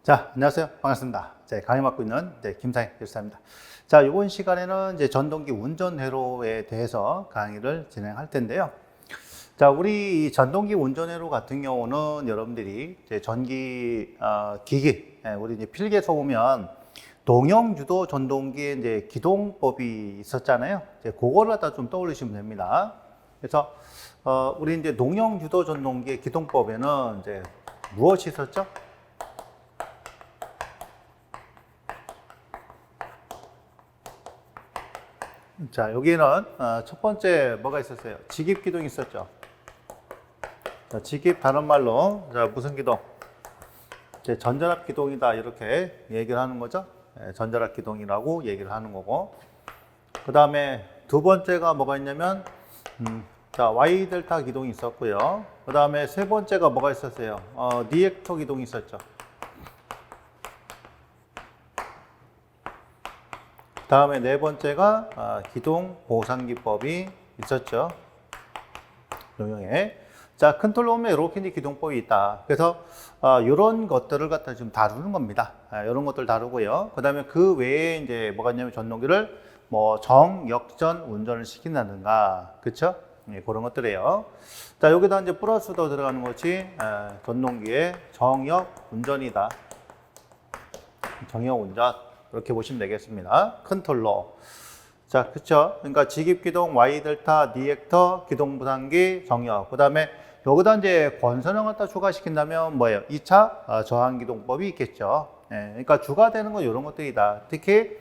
자, 안녕하세요. 반갑습니다. 강의 맡고 있는 김상희 교수입니다. 자, 이번 시간에는 이제 전동기 운전회로에 대해서 강의를 진행할 텐데요. 자, 우리 이 전동기 운전회로 같은 경우는 여러분들이 이제 전기 기기, 우리 이제 필기에서 보면 동형 유도 전동기의 이제 기동법이 있었잖아요. 이제 그거를 갖다 좀 떠올리시면 됩니다. 그래서 우리 이제 동형 유도 전동기의 기동법에는 이제 무엇이 있었죠? 자, 여기는 첫 번째 뭐가 있었어요? 직입 기동이 있었죠. 자, 직입 다른 말로 자, 무슨 기동? 이제 전전압 기동이다 이렇게 얘기를 하는 거죠. 전전압 기동이라고 얘기를 하는 거고. 그 다음에 두 번째가 뭐가 있냐면 자, Y 델타 기동이 있었고요. 그 다음에 세 번째가 뭐가 있었어요? 리액터 기동이 있었죠. 다음에 네 번째가 기동 보상기법이 있었죠. 용형에. 자, 컨트롤 홈에 이렇게 이제 기동법이 있다. 그래서 이런 것들을 갖다 지금 다루는 겁니다. 이런 것들 다루고요. 그 다음에 그 외에 이제 뭐가 있냐면 전동기를 뭐 정역전 운전을 시킨다든가, 그쵸? 예, 그런 것들이에요. 자, 여기다 이제 플러스도 들어가는 것이 전동기의 정역 운전이다. 정역 운전. 이렇게 보시면 되겠습니다. 컨트롤러. 자, 그쵸? 그러니까 직입기동, Y델타, 리액터, 기동부상기, 정역. 그 다음에 여기다 이제 권선형 갖다 추가시킨다면 뭐예요? 2차 저항기동법이 있겠죠. 예, 그러니까 주가 되는 건 이런 것들이다. 특히,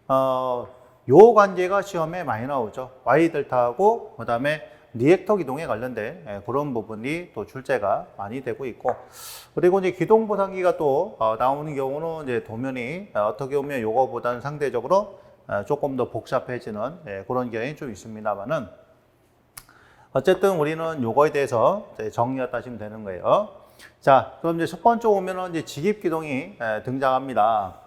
요 관계가 시험에 많이 나오죠. Y델타하고, 그 다음에 리액터 기동에 관련된 그런 부분이 또 출제가 많이 되고 있고, 그리고 이제 기동보상기가 또 나오는 경우는 이제 도면이 어떻게 보면 요거보다는 상대적으로 조금 더 복잡해지는 그런 경향이 좀 있습니다만은, 어쨌든 우리는 요거에 대해서 정리했다 하시면 되는 거예요. 자, 그럼 이제 첫 번째 오면은 이제 직입기동이 등장합니다.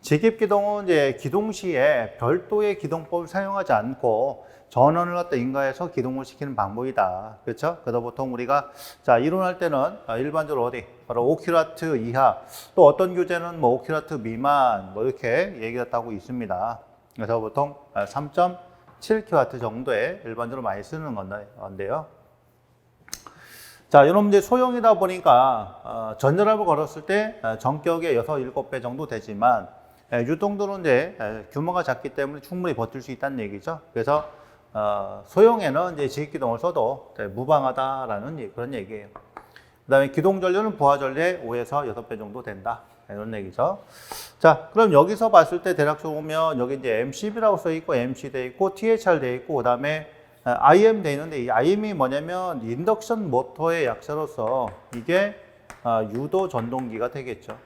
직입기동은 이제 기동 시에 별도의 기동법을 사용하지 않고 전원을 갖다 인가해서 기동을 시키는 방법이다. 그렇죠? 그래서 보통 우리가 자, 이론할 때는 일반적으로 어디? 바로 5kW 이하, 또 어떤 교재는 뭐 5kW 미만 뭐 이렇게 얘기를 하고 있습니다. 그래서 보통 3.7kW 정도에 일반적으로 많이 쓰는 건데요. 자, 이런 이제 소형이다 보니까 전전압을 걸었을 때 전격의 6, 7배 정도 되지만 유동도는 이제 규모가 작기 때문에 충분히 버틸 수 있다는 얘기죠. 그래서 소형에는 이제 직기동을 써도 무방하다라는 그런 얘기예요. 그 다음에 기동전류는 부하전류의 5에서 6배 정도 된다. 이런 얘기죠. 자, 그럼 여기서 봤을 때 대략적으로 보면 여기 이제 MCB라고 써 있고, MC 돼 있고, THR 돼 있고, 그 다음에 IM 돼 있는데 이 IM이 뭐냐면 인덕션 모터의 약자로서 이게 유도 전동기가 되겠죠.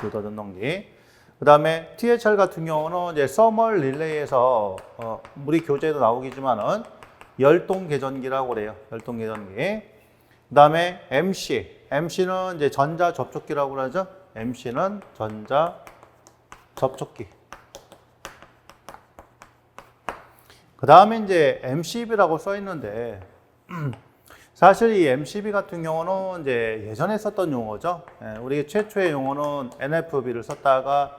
유도 전동기. 그 다음에 THR 같은 경우는 이제 서멀 릴레이에서 우리 교재에도 나오겠지만은 열동 계전기라고 그래요. 열동 계전기. 그 다음에 MC는 이제 전자 접촉기라고 그러죠. MC는 전자 접촉기. 그 다음에 이제 MCB라고 써 있는데 사실 이 MCB 같은 경우는 이제 예전에 썼던 용어죠. 우리 최초의 용어는 NFB를 썼다가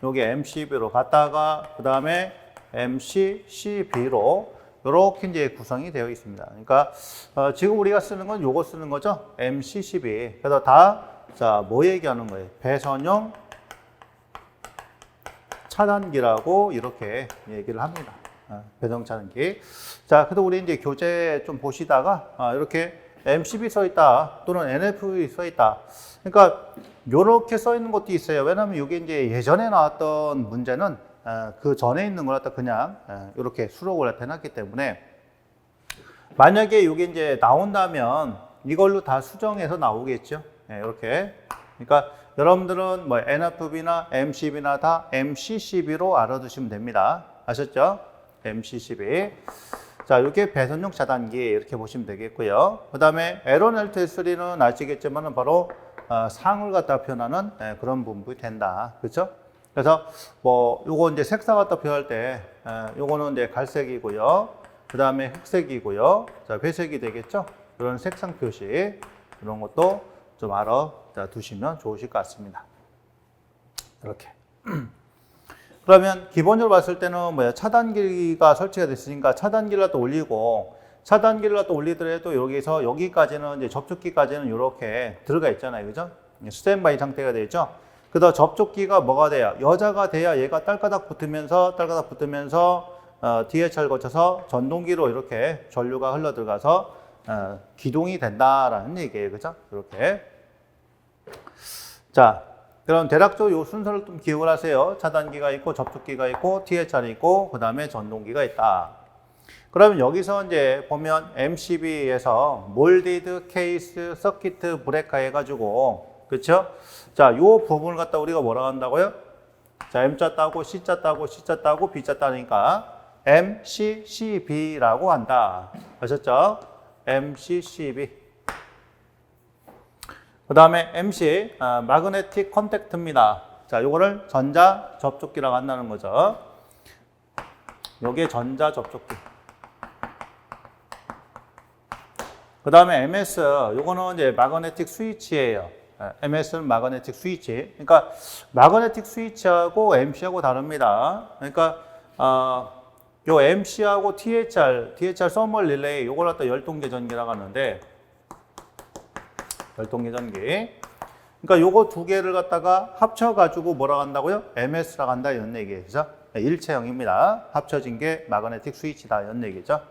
여기 MCB로 갔다가 그 다음에 MCCB로 이렇게 이제 구성이 되어 있습니다. 그러니까 지금 우리가 쓰는 건 요거 쓰는 거죠. MCCB. 그래서 자, 뭐 얘기하는 거예요? 배선형 차단기라고 이렇게 얘기를 합니다. 배선 차단기. 자, 그래도 우리 이제 교재 좀 보시다가 이렇게 MCB 써 있다 또는 NFB 써 있다. 그러니까 이렇게 써 있는 것도 있어요. 왜냐하면 이게 이제 예전에 나왔던 문제는 그 전에 있는 걸 갖다 그냥 이렇게 수록을 해놨기 때문에 만약에 이게 이제 나온다면 이걸로 다 수정해서 나오겠죠. 이렇게. 그러니까 여러분들은 뭐 NFB나 MCB나 다 MCCB로 알아두시면 됩니다. 아셨죠? MCCB. 자, 이렇게 배선용 차단기 이렇게 보시면 되겠고요. 그 다음에 LN-LT3는 아시겠지만은 바로 상을 갖다 표현하는 그런 분부이 된다. 그렇죠? 그래서 뭐 요거 이제 색상 갖다 표현할 때 요거는 이제 갈색이고요. 그 다음에 흑색이고요. 자, 회색이 되겠죠? 이런 색상 표시 이런 것도 좀 알아두시면 좋으실 것 같습니다. 이렇게. 그러면 기본적으로 봤을 때는 뭐야? 차단기가 설치가 됐으니까 차단기를 또 올리고 차단기를 또 올리더라도 여기서 여기까지는 이제 접촉기까지는 이렇게 들어가 있잖아요. 그죠? 스탠바이 상태가 되죠. 그다음 접촉기가 뭐가 돼야? 여자가 돼야 얘가 딸가닥 붙으면서 DHL 거쳐서 전동기로 이렇게 전류가 흘러 들어가서 기동이 된다라는 얘기예요. 그죠? 이렇게. 자, 그럼 대략적으로 이 순서를 좀 기억을 하세요. 차단기가 있고 접촉기가 있고 THR이 있고 그 다음에 전동기가 있다. 그러면 여기서 이제 보면 MCB에서 몰디드 케이스 서키트 브레이커 해가지고 그렇죠? 자, 요 부분을 갖다 우리가 뭐라 한다고요? 자, M자 따고 C자 따고 C자 따고 B자 따니까 MCCB라고 한다. 아셨죠? MCCB. 그 다음에 MC, 마그네틱 컨택트입니다. 자, 요거를 전자 접촉기라고 한다는 거죠. 요게 전자 접촉기. 그 다음에 MS, 요거는 이제 마그네틱 스위치예요. MS는 마그네틱 스위치. 그러니까 마그네틱 스위치하고 MC하고 다릅니다. 그러니까 요 MC하고 THR 서멀 릴레이 요걸 갖다 열동계 전기라고 하는데 열동계 전기. 그러니까 요거 두 개를 갖다가 합쳐가지고 뭐라고 한다고요? MS라고 한다 이런 얘기죠. 일체형입니다. 합쳐진 게 마그네틱 스위치다 이런 얘기죠.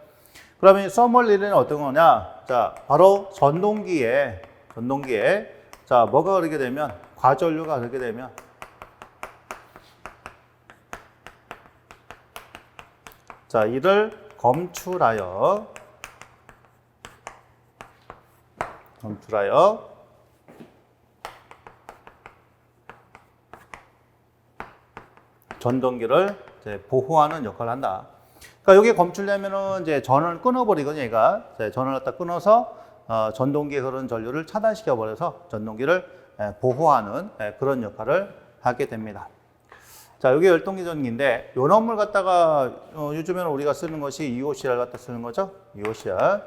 그러면 서멀 릴레이는 어떤 거냐? 자, 바로 전동기에 자, 뭐가 흐르게 되면 과전류가 흐르게 되면 자, 이를 검출하여 전동기를 이제 보호하는 역할을 한다. 그러니까 여기 검출되면은 이제 전원을 끊어버리거든요. 얘가 전원을 갖다 끊어서 전동기에 흐르는 전류를 차단시켜 버려서 전동기를 보호하는 그런 역할을 하게 됩니다. 자, 이게 열동기 전기인데 요 놈을 갖다가 요즘에는 우리가 쓰는 것이 EOCR 갖다 쓰는 거죠. EOCR.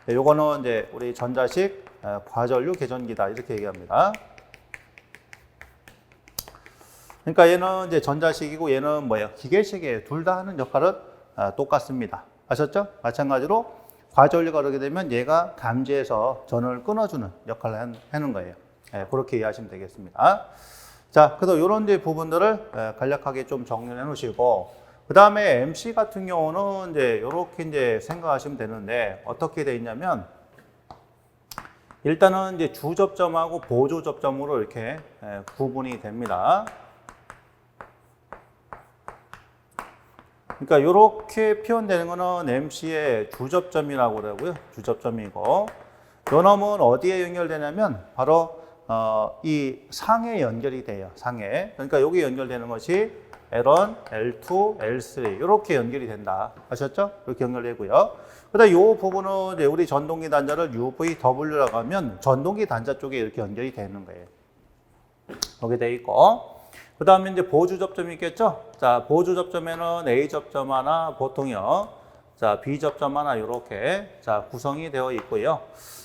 요거는 이제 우리 전자식 과전류 계전기다 이렇게 얘기합니다. 그러니까 얘는 이제 전자식이고 얘는 뭐예요? 기계식이에요. 둘 다 하는 역할은 똑같습니다. 아셨죠? 마찬가지로 과전류가 그러게 되면 얘가 감지해서 전원을 끊어주는 역할을 하는 거예요. 그렇게 이해하시면 되겠습니다. 자, 그래서 이런 부분들을 간략하게 좀 정리해 놓으시고, 그 다음에 MC 같은 경우는 이제 이렇게 이제 생각하시면 되는데, 어떻게 돼 있냐면, 일단은 이제 주접점하고 보조접점으로 이렇게 구분이 됩니다. 그러니까 이렇게 표현되는 거는 MC의 주접점이라고 그러고요. 주접점이고, 요 놈은 어디에 연결되냐면, 바로 이 상에 연결이 돼요. 상에. 그러니까 여기 연결되는 것이 L1, L2, L3 이렇게 연결이 된다. 아셨죠? 이렇게 연결되고요. 그다음 이 부분은 이제 우리 전동기 단자를 UVW라고 하면 전동기 단자 쪽에 이렇게 연결이 되는 거예요. 여기 돼 있고. 그다음에 이제 보조 접점이 있겠죠? 자, 보조 접점에는 A 접점 하나 보통요. 자, B 접점 하나 이렇게 자, 구성이 되어 있고요.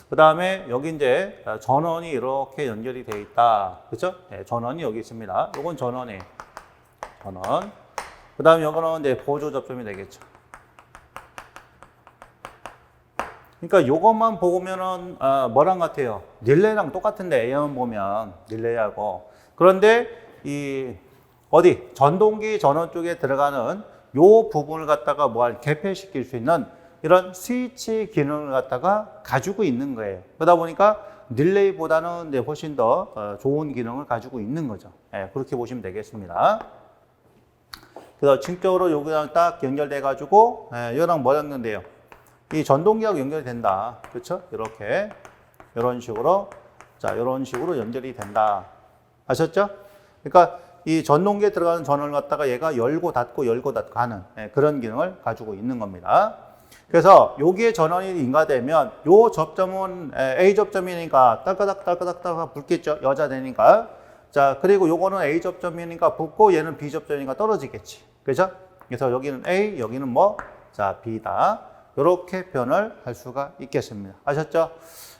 그 다음에 여기 이제 전원이 이렇게 연결이 되어 있다. 그렇죠? 네, 전원이 여기 있습니다. 요건 전원. 그 다음에 요거는 이제 보조 접점이 되겠죠. 그러니까 요것만 보면은 뭐랑 같아요? 릴레이랑 똑같은데 A만 보면 릴레이하고. 그런데 이 어디 전동기 전원 쪽에 들어가는 요 부분을 갖다가 개폐시킬 수 있는 이런 스위치 기능을 갖다가 가지고 있는 거예요. 그러다 보니까 릴레이보다는 이제 훨씬 더 좋은 기능을 가지고 있는 거죠. 그렇게 보시면 되겠습니다. 그래서 증적으로 여기랑 딱 연결돼 가지고 이거랑 뭐 했는데요? 이 전동기하고 연결이 된다. 그렇죠? 이렇게 이런 식으로 자, 이런 식으로 연결이 된다. 아셨죠? 그러니까 이 전동기에 들어가는 전원을 갖다가 얘가 열고 닫고 하는 그런 기능을 가지고 있는 겁니다. 그래서 여기에 전원이 인가되면 요 접점은 A 접점이니까 딸까닥 붙겠죠. 여자 되니까. 자, 그리고 요거는 A 접점이니까 붙고 얘는 B 접점이니까 떨어지겠지. 그죠? 그래서 여기는 A, 여기는 뭐? 자, B다. 이렇게 표현을 할 수가 있겠습니다. 아셨죠?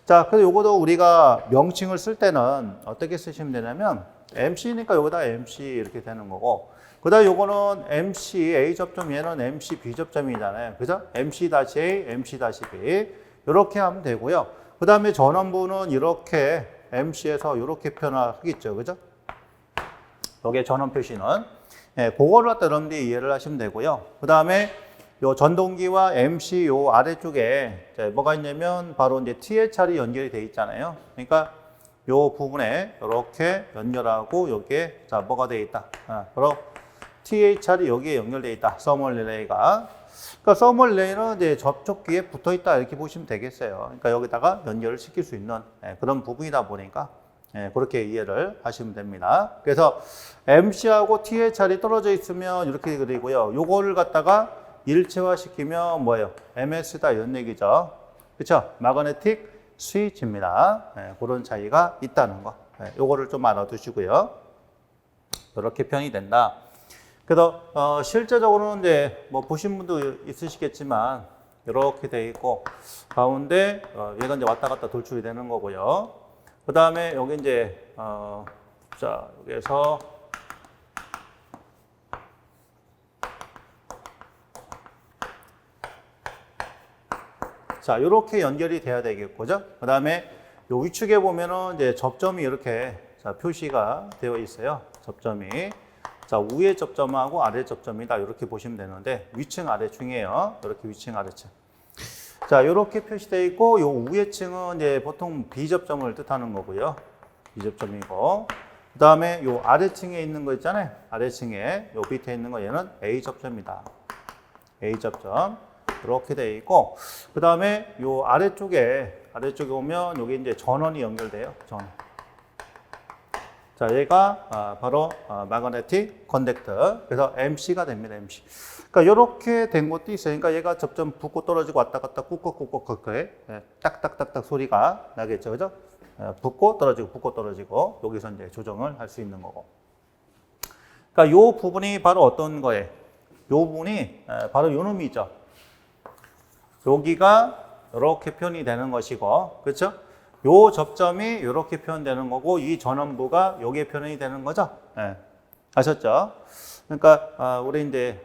자, 그래서 요거도 우리가 명칭을 쓸 때는 어떻게 쓰시면 되냐면 MC니까 여기다 MC 이렇게 되는 거고. 그 다음에 요거는 MC A 접점, 얘는 MC B 접점이잖아요. 그죠? MC-A, MC-B. 이렇게 하면 되고요. 그 다음에 전원부는 이렇게 MC에서 이렇게 표현하겠죠. 그죠? 여기에 전원 표시는. 예, 그거를 갖다 여러분들이 이해를 하시면 되고요. 그 다음에 요 전동기와 MC 요 아래쪽에 뭐가 있냐면 바로 이제 THR이 연결이 돼 있잖아요. 그러니까 요 부분에 이렇게 연결하고 여기에 자 뭐가 돼 있다. 바로 THR이 여기에 연결돼 있다. 서멀 릴레이가. 그러니까 서멀 릴레이는 이제 접촉기에 붙어 있다 이렇게 보시면 되겠어요. 그러니까 여기다가 연결을 시킬 수 있는 그런 부분이다 보니까 그렇게 이해를 하시면 됩니다. 그래서 MC하고 THR이 떨어져 있으면 이렇게 그리고요. 요거를 갖다가 일체화 시키면 뭐예요? MS다 이런 얘기죠. 그렇죠? 마그네틱 스위치입니다. 그런 차이가 있다는 거. 요거를 좀 알아두시고요. 이렇게 표현이 된다. 그래서 실제적으로는 이제 뭐 보신 분도 있으시겠지만 이렇게 돼 있고 가운데 얘가 이제 왔다 갔다 돌출이 되는 거고요. 그 다음에 여기 이제 자 여기에서 자 이렇게 연결이 돼야 되겠고죠. 그 다음에 요 위축에 보면은 이제 접점이 이렇게 자 표시가 되어 있어요. 접점이 자 위에 접점하고 아래 접점이다 이렇게 보시면 되는데 위층 아래층이에요. 이렇게 위층 아래층. 자 이렇게 표시되어 있고 요 위에 층은 이제 보통 B 접점을 뜻하는 거고요. B 접점이고 그 다음에 요 아래층에 있는 거 있잖아요. 아래층에 요 밑에 있는 거 얘는 A 접점이다. A 접점 이렇게 되어 있고 그 다음에 요 아래쪽에 오면 여기 이제 전원이 연결돼요. 전원. 자, 얘가 바로 마그네틱 컨덕터. 그래서 MC가 됩니다. MC. 그러니까 이렇게 된 것도 있어요. 그러니까 얘가 접점 붙고 떨어지고 왔다 갔다 꾹꾹꾹꾹 그렇게 딱딱딱딱 소리가 나겠죠, 그죠? 붙고 떨어지고 여기서 이제 조정을 할 수 있는 거고. 그러니까 요 부분이 바로 어떤 거예요? 요 부분이 바로 요 놈이죠. 여기가 이렇게 표현이 되는 것이고, 그렇죠? 요 접점이 이렇게 표현되는 거고, 이 전원부가 여기에 표현이 되는 거죠. 네. 아셨죠? 그러니까 우리 이제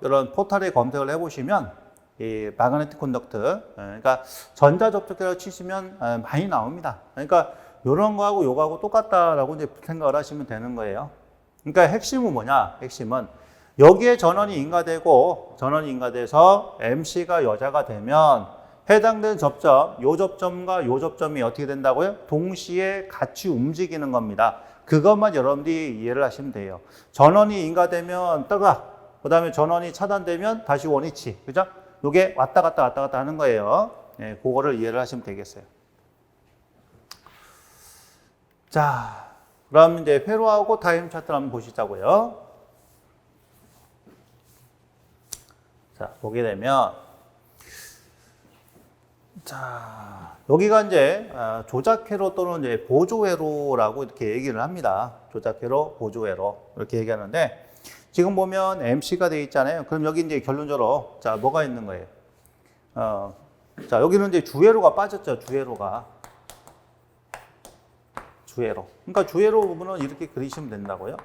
이런 포털에 검색을 해보시면 이 마그네틱 컨덕터, 그러니까 전자 접촉기라고 치시면 많이 나옵니다. 그러니까 이런 거하고 요거하고 똑같다라고 이제 생각을 하시면 되는 거예요. 그러니까 핵심은 뭐냐? 핵심은 여기에 전원이 인가돼서 MC가 여자가 되면 해당되는 접점, 요 접점과 요 접점이 어떻게 된다고요? 동시에 같이 움직이는 겁니다. 그것만 여러분들이 이해를 하시면 돼요. 전원이 인가되면 뜨각, 그 다음에 전원이 차단되면 다시 원위치, 그죠? 요게 왔다 갔다 하는 거예요. 네, 그거를 이해를 하시면 되겠어요. 자, 그럼 이제 회로하고 타임 차트를 한번 보시자고요. 자, 보게 되면, 자, 여기가 이제 조작회로 또는 이제 보조회로라고 이렇게 얘기를 합니다. 조작회로, 보조회로 이렇게 얘기하는데 지금 보면 MC가 되어 있잖아요. 그럼 여기 이제 결론적으로 자 뭐가 있는 거예요? 자 여기는 이제 주회로가 빠졌죠. 주회로. 그러니까 주회로 부분은 이렇게 그리시면 된다고요.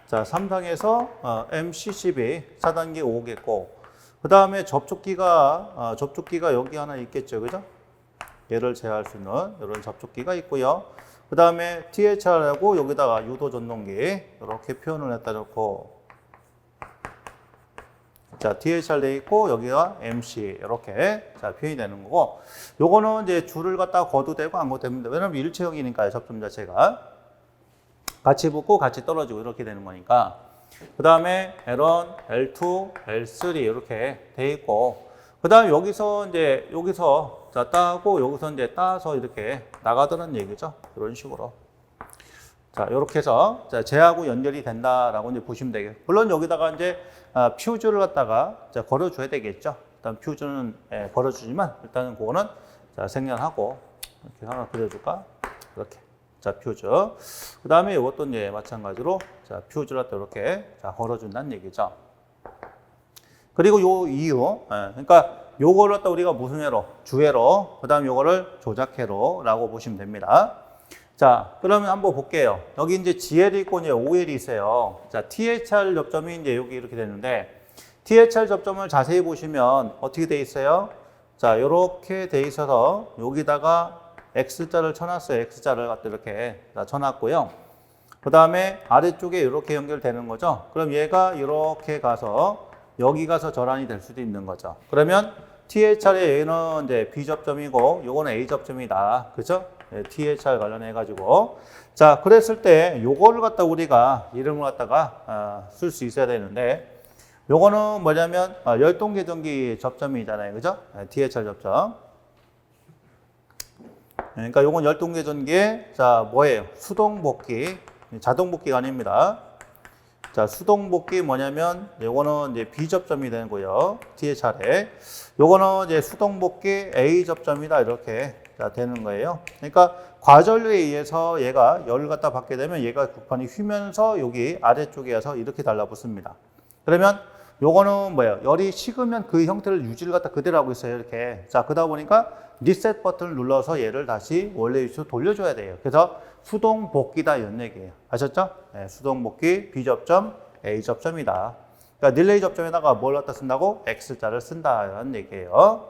자 3상에서 MCCB 4단계 5겠고. 그 다음에 접촉기가 여기 하나 있겠죠. 그죠? 얘를 제어할 수 있는 이런 접촉기가 있고요. 그 다음에 THR하고 여기다가 유도 전동기 이렇게 표현을 했다 놓고 자, THR 돼 있고 여기가 MC 이렇게 자, 표현이 되는 거고 요거는 이제 줄을 갖다가 거도 되고 안 거도 됩니다. 왜냐면 일체형이니까요. 접점 자체가 같이 붙고 같이 떨어지고 이렇게 되는 거니까 그 다음에 L1, L2, L3 이렇게 돼 있고 그 다음에 여기서 자 따고 여기서 이제 따서 이렇게 나가더라는 얘기죠. 이런 식으로 자 이렇게 해서 자 쟤하고 연결이 된다라고 이제 보시면 되겠고 물론 여기다가 이제 퓨즈를 갖다가 자 걸어줘야 되겠죠. 일단 퓨즈는 걸어주지만 일단은 그거는 자 생략하고 이렇게 하나 그려줄까 이렇게. 자, 퓨즈. 그 다음에 이것도 이제 마찬가지로, 자, 퓨즈를 이렇게, 자, 걸어준다는 얘기죠. 그리고 요 이유, 그러니까 요거를 갖다 우리가 무슨 회로? 주회로. 그 다음 요거를 조작회로라고 보시면 됩니다. 자, 그러면 한번 볼게요. 여기 이제 GL이 있고 이제 OL이 있어요. 자, THR 접점이 이제 여기 이렇게 되는데, THR 접점을 자세히 보시면 어떻게 돼 있어요? 자, 요렇게 돼 있어서 여기다가 X자를 쳐놨어요. X자를 갖다 이렇게 쳐놨고요. 그 다음에 아래쪽에 이렇게 연결되는 거죠. 그럼 얘가 이렇게 가서 여기 가서 전환이 될 수도 있는 거죠. 그러면 THR의 얘는 이제 B 접점이고 요거는 A 접점이다. 그죠? THR 관련해가지고. 자, 그랬을 때 요거를 갖다 우리가 이름을 갖다가 쓸 수 있어야 되는데, 요거는 뭐냐면 열동계전기 접점이잖아요. 그죠? THR 접점. 그러니까 요건 열동계전기의 자, 뭐예요? 수동복귀. 자동복귀가 아닙니다. 자, 수동복귀 뭐냐면 요거는 이제 B 접점이 되는 거예요. THR에. 요거는 이제 수동복귀 A 접점이다. 이렇게 자, 되는 거예요. 그러니까 과전류에 의해서 얘가 열을 갖다 받게 되면 얘가 국판이 휘면서 여기 아래쪽에 와서 이렇게 달라붙습니다. 그러면 요거는 뭐예요? 열이 식으면 그 형태를 유지를 갖다 그대로 하고 있어요. 이렇게. 자, 그러다 보니까 리셋 버튼을 눌러서 얘를 다시 원래 위치로 돌려줘야 돼요. 그래서 수동 복귀다 이런 얘기예요. 아셨죠? 네, 수동 복귀 B 접점, A 접점이다. 그러니까 릴레이 접점에다가 뭘 갖다 쓴다고? X자를 쓴다 이런 얘기예요.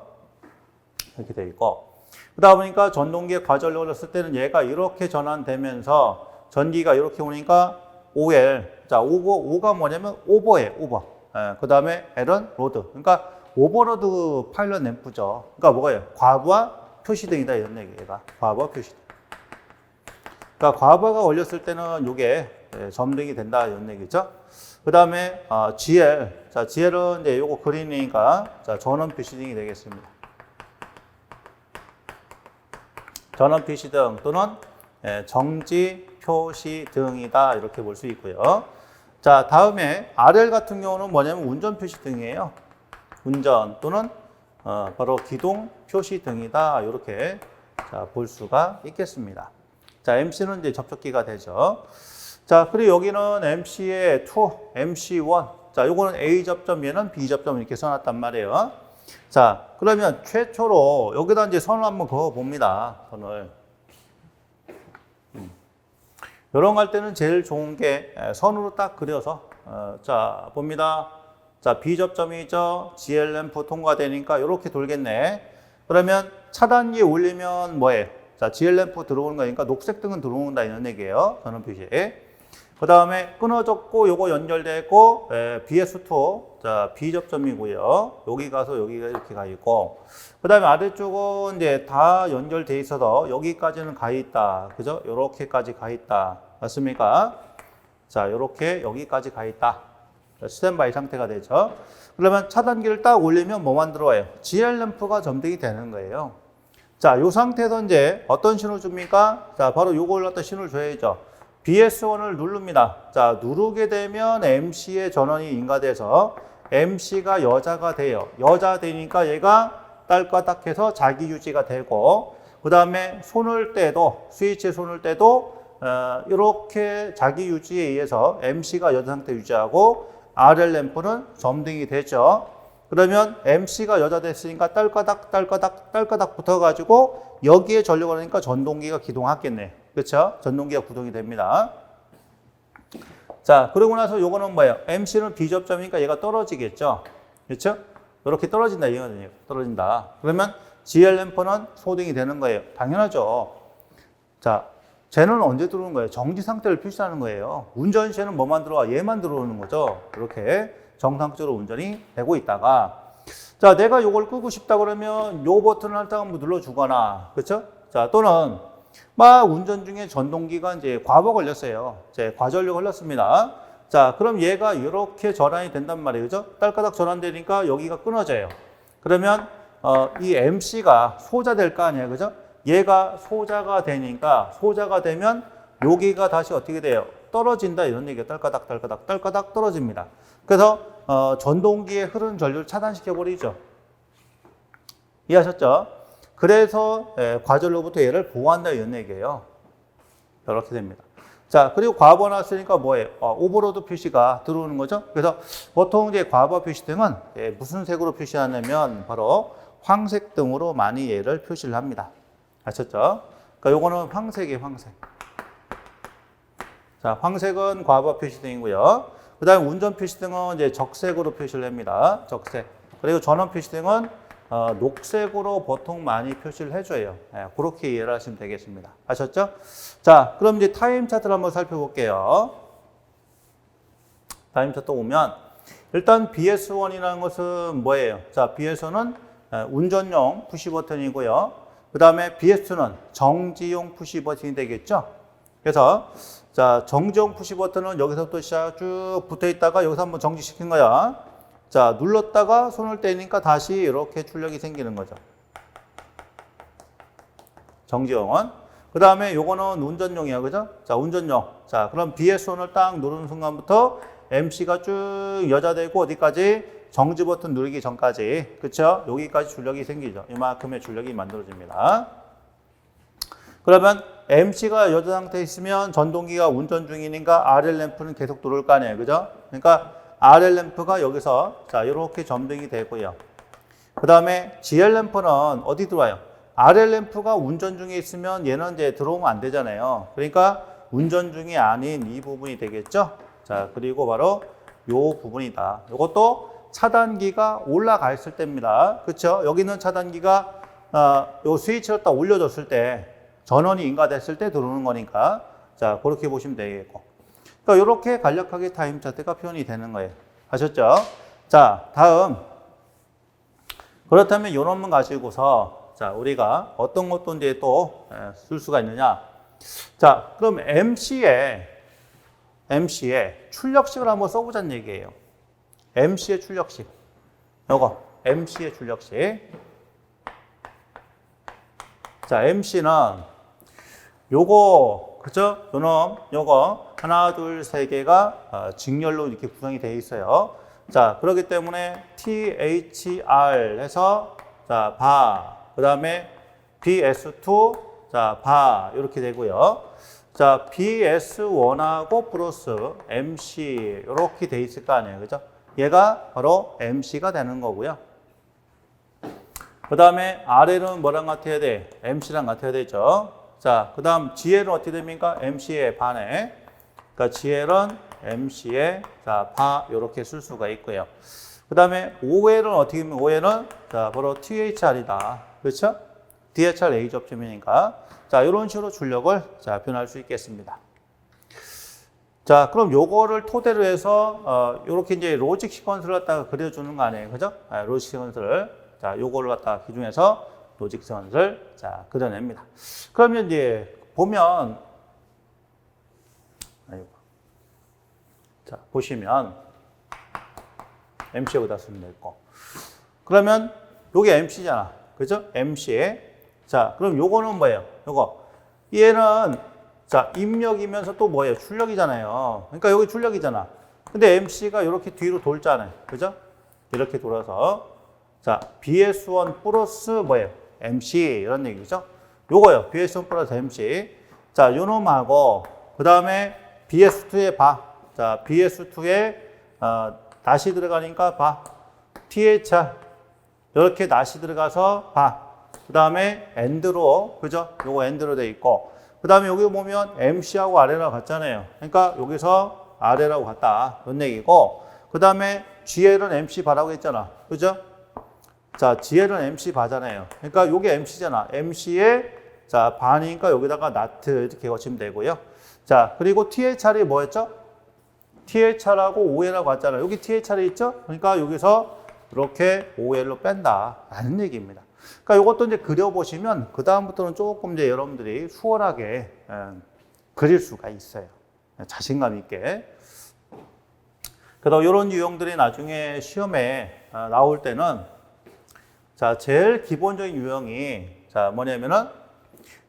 이렇게 돼 있고. 그러다 보니까 전동기의 과전력을 쓸 때는 얘가 이렇게 전환되면서 전기가 이렇게 오니까 OL. 자, O가 뭐냐면 오버예요. 오버. 그 다음에 L은 로드. 그러니까 오버로드 파일럿 램프죠. 그러니까 뭐예요? 과부하 표시등이다 이런 얘기가. 과부하 표시등. 그러니까 과부하가 걸렸을 때는 이게 점등이 된다 이런 얘기죠. 그 다음에 GL. 자, GL은 이제 요거 그린이니까 자, 전원 표시등이 되겠습니다. 전원 표시등 또는 정지 표시등이다 이렇게 볼 수 있고요. 자, 다음에 RL 같은 경우는 뭐냐면 운전 표시등이에요. 운전 또는 바로 기동 표시등이다 이렇게 볼 수가 있겠습니다. 자, MC는 이제 접촉기가 되죠. 자, 그리고 여기는 MC의 2, MC1. 자, 요거는 A 접점, 얘는 B 접점 이렇게 써놨단 말이에요. 자, 그러면 최초로 여기다 이제 선을 한번 그어 봅니다. 선을. 요런 거 할 때는 제일 좋은 게 선으로 딱 그려서 자, 봅니다. 자, B 접점이죠. GL램프 통과되니까 이렇게 돌겠네. 그러면 차단기 올리면 뭐예요? 자, GL램프 들어오는 거니까 녹색 등은 들어온다 이런 얘기예요. 전원 표시. 그 다음에 끊어졌고 요거 연결되고 BS2 자, B 접점이고요. 여기 가서 여기가 이렇게 가 있고 그 다음에 아래쪽은 이제 다 연결돼 있어서 여기까지는 가 있다. 그죠? 요렇게까지 가 있다. 맞습니까? 자, 요렇게 여기까지 가 있다. 스탠바이 상태가 되죠. 그러면 차단기를 딱 올리면 뭐만 들어와요? GL램프가 점등이 되는 거예요. 자, 요 상태에서 이제 어떤 신호 줍니까? 자, 바로 요걸 갖다 신호를 줘야죠. BS1을 누릅니다. 자, 누르게 되면 MC의 전원이 인가돼서 MC가 여자가 돼요. 여자 되니까 얘가 딸까닥해서 자기 유지가 되고 그 다음에 손을 떼도 스위치 손을 떼도 이렇게 자기 유지에 의해서 MC가 여자 상태 유지하고 RL 램프는 점등이 되죠. 그러면 MC가 여자 됐으니까 딸까닥 붙어가지고 여기에 전류가 오니까 전동기가 기동하겠네. 그렇죠? 전동기가 구동이 됩니다. 자, 그러고 나서 요거는 뭐예요? MC는 B 접점이니까 얘가 떨어지겠죠. 그렇죠? 이렇게 떨어진다 이거거든요. 떨어진다. 그러면 GL 램프는 소등이 되는 거예요. 당연하죠. 자, 쟤는 언제 들어오는 거예요? 정지 상태를 표시하는 거예요. 운전 시에는 뭐만 들어와? 얘만 들어오는 거죠. 이렇게 정상적으로 운전이 되고 있다가 자, 내가 요걸 끄고 싶다 그러면 요 버튼을 할당 한번 눌러주거나 그렇죠? 자, 또는 막 운전 중에 전동기가 이제 과부 걸렸어요. 이제 과전력 걸렸습니다. 자, 그럼 얘가 이렇게 전환이 된단 말이에요. 그죠? 딸까닥 전환되니까 여기가 끊어져요. 그러면 이 MC가 소자 될 거 아니에요. 그죠? 얘가 소자가 되니까 소자가 되면 여기가 다시 어떻게 돼요? 떨어진다 이런 얘기가 딸까닥 떨어집니다. 그래서 전동기에 흐르는 전류를 차단시켜 버리죠. 이해하셨죠? 그래서 과전로부터 얘를 보호한다 이런 얘기예요. 이렇게 됩니다. 자, 그리고 과거 나왔으니까 뭐예요? 오버로드 표시가 들어오는 거죠. 그래서 보통 이제 과거 표시 등은 무슨 색으로 표시하냐면 바로 황색 등으로 많이 얘를 표시를 합니다. 아셨죠? 그러니까 요거는 황색이에요, 황색. 자, 황색은 과거 표시 등이고요. 그 다음에 운전 표시 등은 이제 적색으로 표시를 합니다. 적색. 그리고 전원 표시 등은 녹색으로 보통 많이 표시를 해줘요. 그렇게 이해를 하시면 되겠습니다. 아셨죠? 자, 그럼 이제 타임 차트를 한번 살펴볼게요. 타임 차트 오면 일단 BS1이라는 것은 뭐예요? 자, BS1은 운전용 푸시 버튼이고요. 그 다음에 BS2는 정지용 푸시 버튼이 되겠죠? 그래서 자, 정지용 푸시 버튼은 여기서부터 시작 쭉 붙어 있다가 여기서 한번 정지시킨 거야. 자, 눌렀다가 손을 떼니까 다시 이렇게 출력이 생기는 거죠. 정지용은. 그 다음에 요거는 운전용이야, 그죠? 자, 운전용. 자, 그럼 BS1을 딱 누르는 순간부터 MC가 쭉 여자되고 어디까지? 정지 버튼 누르기 전까지. 그쵸? 여기까지 출력이 생기죠. 이만큼의 출력이 만들어집니다. 그러면 MC가 여자 상태에 있으면 전동기가 운전 중이니까 RL 램프는 계속 들어올 거 아니에요, 그죠? 그러니까 RL 램프가 여기서 자 이렇게 점등이 되고요. 그 다음에 GL 램프는 어디 들어와요? RL 램프가 운전 중에 있으면 얘는 이제 들어오면 안 되잖아요. 그러니까 운전 중이 아닌 이 부분이 되겠죠. 자, 그리고 바로 요 부분이다. 이것도 차단기가 올라가 있을 때입니다. 그렇죠? 여기는 차단기가 요 스위치를 딱 올려줬을 때 전원이 인가됐을 때 들어오는 거니까 자 그렇게 보시면 되겠고. 그러니까 이렇게 간략하게 타임 차트가 표현이 되는 거예요. 아셨죠? 자, 다음. 그렇다면 이 논문 가지고서 자, 우리가 어떤 것도 이제 또 쓸 수가 있느냐. 자, 그럼 MC의 출력식을 한번 써보자는 얘기예요. MC의 출력식. 요거, MC의 출력식. 자, MC는 요거, 그죠? 요거, 하나, 둘, 세 개가 직렬로 이렇게 구성이 되어 있어요. 자, 그렇기 때문에 THR 해서, 자, 바, 그 다음에 BS2, 자, 바, 이렇게 되고요. 자, BS1하고 플러스 MC, 이렇게 돼 있을 거 아니에요. 그죠? 얘가 바로 MC가 되는 거고요. 그 다음에 RL은 뭐랑 같아야 돼? MC랑 같아야 되죠. 자, 그 다음 GL은 어떻게 됩니까? MC의 반에. 그러니까 GL은 MC의 자, 바, 이렇게 쓸 수가 있고요. 그 다음에 OL은 어떻게 되면 OL은 자, 바로 THR이다. 그렇죠? DHR A 접점이니까. 자, 이런 식으로 출력을 자, 표현할 수 있겠습니다. 자, 그럼 요거를 토대로 해서, 요렇게 이제 로직 시퀀스를 갖다가 그려주는 거 아니에요. 그죠? 로직 시퀀스를. 자, 요거를 갖다가 기준해서 로직 시퀀스를 자, 그려냅니다. 그러면 이제 보면, 자, 보시면, MC 여기다 쓰면 되고. 그러면 요게 MC잖아. 그죠? MC에. 자, 그럼 요거는 뭐예요? 요거. 얘는 자, 입력이면서 또 뭐예요? 출력이잖아요. 그러니까 여기 출력이잖아. 근데 MC가 이렇게 뒤로 돌잖아요. 그죠? 이렇게 돌아서. 자, BS1 플러스 뭐예요? MC. 이런 얘기죠. 요거요. BS1 플러스 MC. 자, 요 놈하고, 그 다음에 BS2에 바. 자, BS2에, 다시 들어가니까 바. THR. 이렇게 다시 들어가서 바. 그 다음에 엔드로. 그죠? 요거 엔드로 돼 있고. 그 다음에 여기 보면 MC하고 RL하고 같잖아요. 그러니까 여기서 RL하고 같다. 이런 얘기고. 그 다음에 GL은 MC 바라고 했잖아. 그죠? 자, GL은 MC 바잖아요. 그러니까 요게 MC잖아. MC의 자, 반이니까 여기다가 나트 이렇게 거치면 되고요. 자, 그리고 THR이 뭐였죠? THR하고 OL하고 같잖아요. 여기 THR이 있죠? 그러니까 여기서 이렇게 OL로 뺀다. 라는 얘기입니다. 그러니까 이것도 이제 그려보시면 그다음부터는 조금 이제 여러분들이 수월하게 그릴 수가 있어요. 자신감 있게. 그래서 이런 유형들이 나중에 시험에 나올 때는 자, 제일 기본적인 유형이 자, 뭐냐면은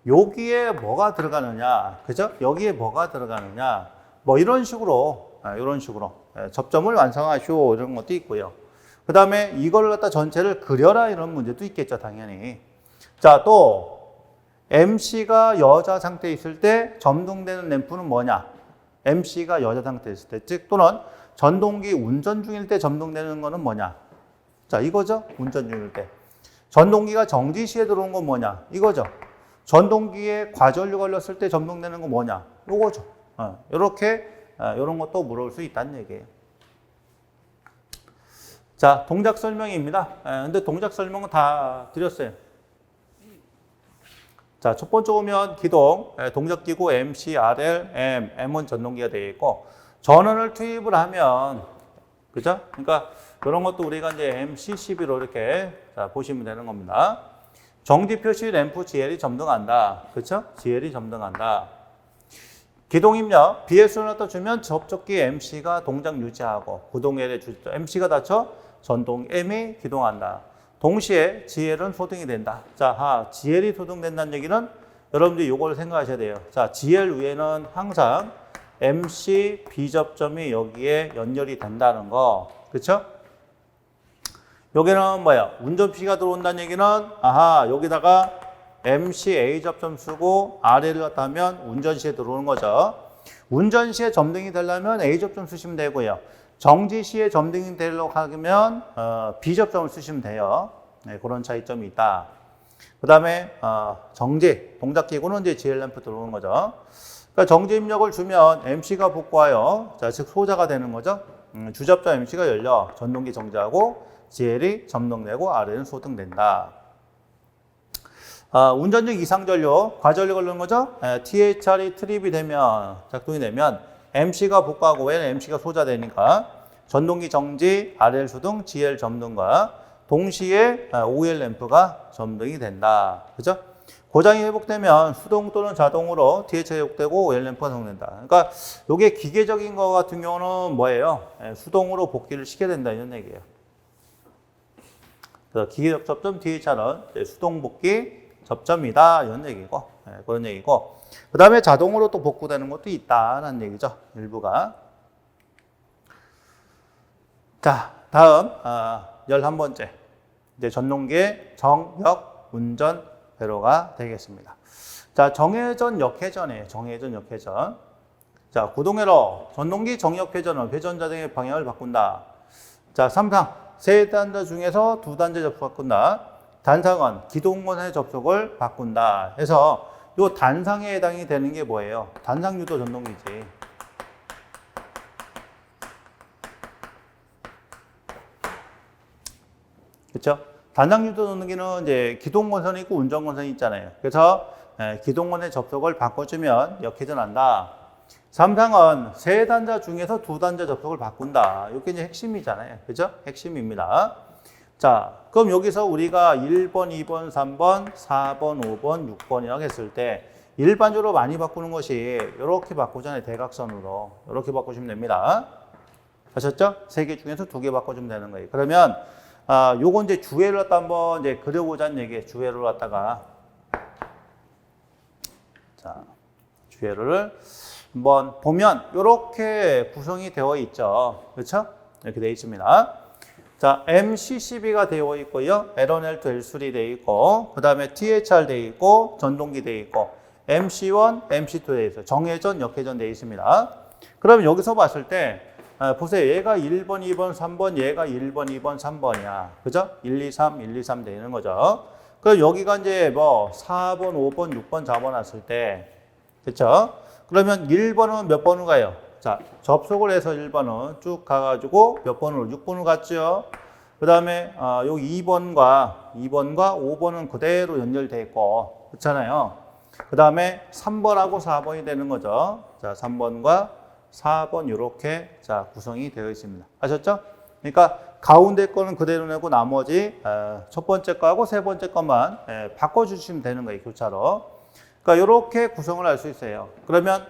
여기에 뭐가 들어가느냐. 그죠? 여기에 뭐가 들어가느냐. 뭐 이런 식으로 접점을 완성하시오. 이런 것도 있고요. 그 다음에 이걸 갖다 전체를 그려라 이런 문제도 있겠죠, 당연히. 자, 또 MC가 여자 상태에 있을 때 점등되는 램프는 뭐냐? MC가 여자 상태에 있을 때, 즉 또는 전동기 운전 중일 때 점등되는 거는 뭐냐? 자, 이거죠. 운전 중일 때. 전동기가 정지 시에 들어온 건 뭐냐? 이거죠. 전동기에 과전류 걸렸을 때 점등되는 건 뭐냐? 요거죠. 이렇게 이런 것도 물어볼 수 있다는 얘기예요. 자, 동작 설명입니다. 근데 동작 설명은 다 드렸어요. 자, 첫 번째 보면 기동, 동작기구 MC, RL, M은 전동기가 되어 있고, 전원을 투입을 하면, 그죠? 그러니까 이런 것도 우리가 이제 MC12로 이렇게 보시면 되는 겁니다. 정지 표시 램프 GL이 점등한다. 그렇죠? GL이 점등한다. 기동 입력, BS를 갖다 주면 접촉기 MC가 동작 유지하고, 구동 L에 주죠. MC가 닫혀 전동 M이 기동한다. 동시에 GL은 소등이 된다. 자, GL이 소등된다는 얘기는 여러분들이 이걸 생각하셔야 돼요. 자, GL 위에는 항상 MC B접점이 여기에 연결이 된다는 거. 그렇죠? 여기는 뭐야? 운전시가 들어온다는 얘기는 여기다가 MC A 접점 쓰고 RL을 갖다 하면 운전시에 들어오는 거죠. 운전시에 점등이 되려면 A 접점 쓰시면 되고요. 정지시에 점등이 되려고 하면 B 접점을 쓰시면 돼요. 네, 그런 차이점이 있다. 그 다음에 정지, 동작기구는 이제 GL 램프 들어오는 거죠. 그러니까 정지 입력을 주면 MC가 복구하여, 자, 즉 소자가 되는 거죠. 주접점 MC가 열려 전동기 정지하고 GL이 점등되고 RL은 소등된다. 운전 중 이상 전류, 과전류 걸리는 거죠. THR이 트립이 되면, 작동이 되면 MC가 복구하고, 왜냐면 MC가 소자되니까 전동기 정지, RL 소등, GL 점등과 동시에 OL 램프가 점등이 된다. 그죠? 고장이 회복되면 수동 또는 자동으로 THR이 회복되고 OL 램프가 성공된다. 그러니까 이게 기계적인 거 같은 경우는 뭐예요? 수동으로 복귀를 시켜야 된다 이런 얘기예요. 그래서 기계적 접점 THR은 수동 복귀 접점이다 이런 얘기고, 그런 얘기고, 그 다음에 자동으로 또 복구되는 것도 있다는 얘기죠. 일부가. 자, 다음 11번째 이제 전동기의 정역 운전 회로가 되겠습니다. 자, 정회전 역회전이에요. 정회전 역회전. 자, 구동회로 전동기 정역 회전은 회전 자동의 방향을 바꾼다. 자, 3상 세 단자 중에서 두 단자 접속 바꾼다. 단상은 기동권의 접속을 바꾼다. 해서 이 단상에 해당이 되는 게 뭐예요? 단상 유도 전동기지. 그렇죠? 단상 유도 전동기는 이제 기동권선이 있고 운전권선이 있잖아요. 그래서 기동권의 접속을 바꿔주면 역회전한다. 3상은 세 단자 중에서 두 단자 접속을 바꾼다. 이게 이제 핵심이잖아요. 그죠? 핵심입니다. 자, 그럼 여기서 우리가 1번, 2번, 3번, 4번, 5번, 6번이라고 했을 때 일반적으로 많이 바꾸는 것이 이렇게 바꾸잖아요. 대각선으로. 이렇게 바꾸시면 됩니다. 아셨죠? 세 개 중에서 두 개 바꿔주면 되는 거예요. 그러면 요건 이제 주회를 갖다 한번 이제 그려보자는 얘기예요. 주회를 갖다가. 자, 주회를 한번 보면 이렇게 구성이 되어 있죠. 그렇죠? 이렇게 되어 있습니다. 자, MC12가 되어 있고요. L1, L2, L3 되어 있고, 그 다음에 THR 되어 있고, 전동기 되어 있고, MC1, MC2 되어 있어요. 정회전, 역회전 되어 있습니다. 그러면 여기서 봤을 때, 보세요. 얘가 1번, 2번, 3번, 얘가 1번, 2번, 3번이야. 그죠? 1, 2, 3, 1, 2, 3 되는 거죠. 그럼 여기가 이제 뭐 4번, 5번, 6번 잡아놨을 때, 그쵸? 그러면 1번은 몇 번을 가요? 자, 접속을 해서 1번은 쭉 가가지고 몇 번으로? 6번으로 갔죠. 그 다음에 여기 2번과 5번은 그대로 연결돼 있고, 그렇잖아요. 그 다음에 3번하고 4번이 되는 거죠. 자, 3번과 4번 이렇게 자 구성이 되어 있습니다. 아셨죠? 그러니까 가운데 거는 그대로 내고 나머지 첫 번째 거하고 세 번째 것만 바꿔주시면 되는 거예요. 교차로. 그러니까 이렇게 구성을 할 수 있어요. 그러면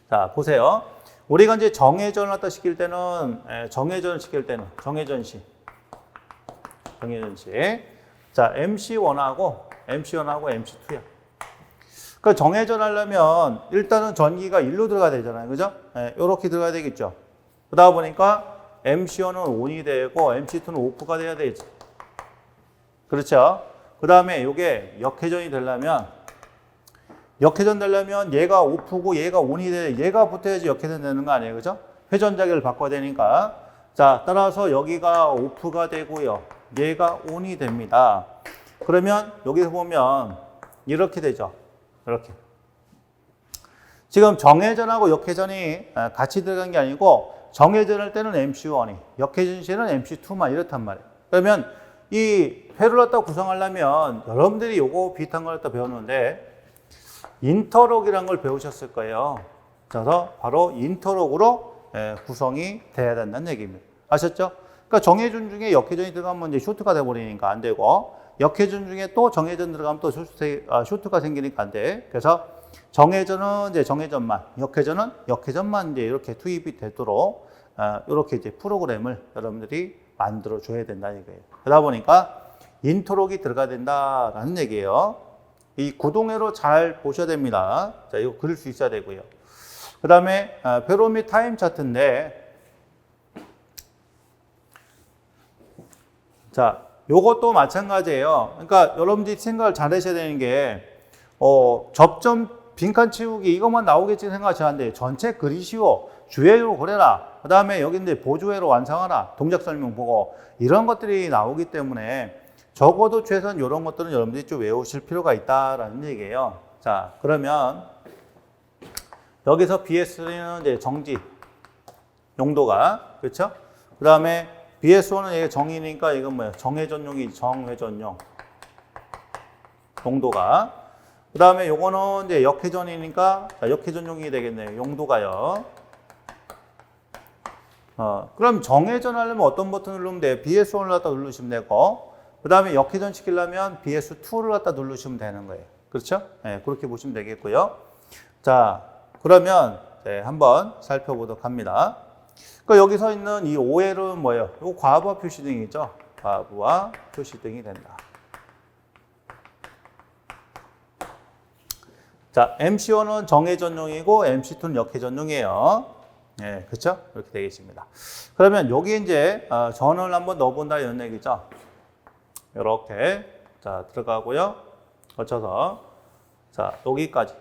자, 보세요. 우리가 이제 정회전을 갖다 시킬 때는, 정회전시. 자, MC1하고 MC2야. 그러니까 정회전 하려면 일단은 전기가 일로 들어가야 되잖아요. 그죠? 이렇게 들어가야 되겠죠. 그러다 보니까 MC1은 ON이 되고 MC2는 OFF가 돼야 되지. 그렇죠? 그 다음에 요게 역회전이 되려면 얘가 오프고 얘가 온이 돼. 얘가 붙어야지 역회전 되는 거 아니에요. 그죠? 회전 자기를 바꿔야 되니까. 자, 따라서 여기가 오프가 되고요. 얘가 온이 됩니다. 그러면 여기서 보면 이렇게 되죠. 이렇게. 지금 정회전하고 역회전이 같이 들어간 게 아니고 정회전할 때는 MC1이, 역회전 시에는 MC2만 이렇단 말이에요. 그러면 이 회를 갖다 구성하려면 여러분들이 요거 비슷한 걸 갖다 배웠는데 인터록이라는 걸 배우셨을 거예요. 그래서 바로 인터록으로 구성이 돼야 된다는 얘기입니다. 아셨죠? 그러니까 정회전 중에 역회전이 들어가면 이제 쇼트가 돼버리니까 안 되고 역회전 중에 또 정회전 들어가면 또 쇼트가 생기니까 안 돼. 그래서 정회전은 이제 정회전만, 역회전은 역회전만 이제 이렇게 투입이 되도록 이렇게 이제 프로그램을 여러분들이 만들어 줘야 된다는 얘기예요. 그러다 보니까 인터록이 들어가야 된다라는 얘기예요. 이 구동회로 잘 보셔야 됩니다. 자, 이거 그릴 수 있어야 되고요. 그 다음에 회로 및 타임 차트인데, 자, 요것도 마찬가지예요. 그러니까 여러분들이 생각을 잘 하셔야 되는 게, 접점 빈칸 채우기 이것만 나오겠지 생각하시면 안 돼요. 전체 그리시오. 주회로 그래라. 그 다음에 여기 이제 보조회로 완성하라. 동작 설명 보고. 이런 것들이 나오기 때문에 적어도 최소한 이런 것들은 여러분들이 좀 외우실 필요가 있다라는 얘기예요. 자, 그러면 여기서 BS3는 이제 정지 용도가, 그렇죠? 그 다음에 BS1은 이게 정의니까 이건 뭐예요? 정회전용이 정회전용 용도가. 그 다음에 요거는 이제 역회전이니까 역회전용이 되겠네요. 용도가요. 그럼 정회전 하려면 어떤 버튼 누르면 돼요? BS1을 갖다 누르시면 되고, 그 다음에 역회전 시키려면 BS2를 갖다 누르시면 되는 거예요. 그렇죠? 네, 그렇게 보시면 되겠고요. 자, 그러면 한번 살펴보도록 합니다. 그러니까 여기서 있는 이 OL은 뭐예요? 이 과부하 표시등이죠. 과부하 표시등이 된다. 자, MC1은 정회전용이고 MC2는 역회전용이에요. 네, 그렇죠? 이렇게 되겠습니다. 그러면 여기 이제 전원을 한번 넣어본다 이런 얘기죠. 이렇게 자 들어가고요. 거쳐서 자 여기까지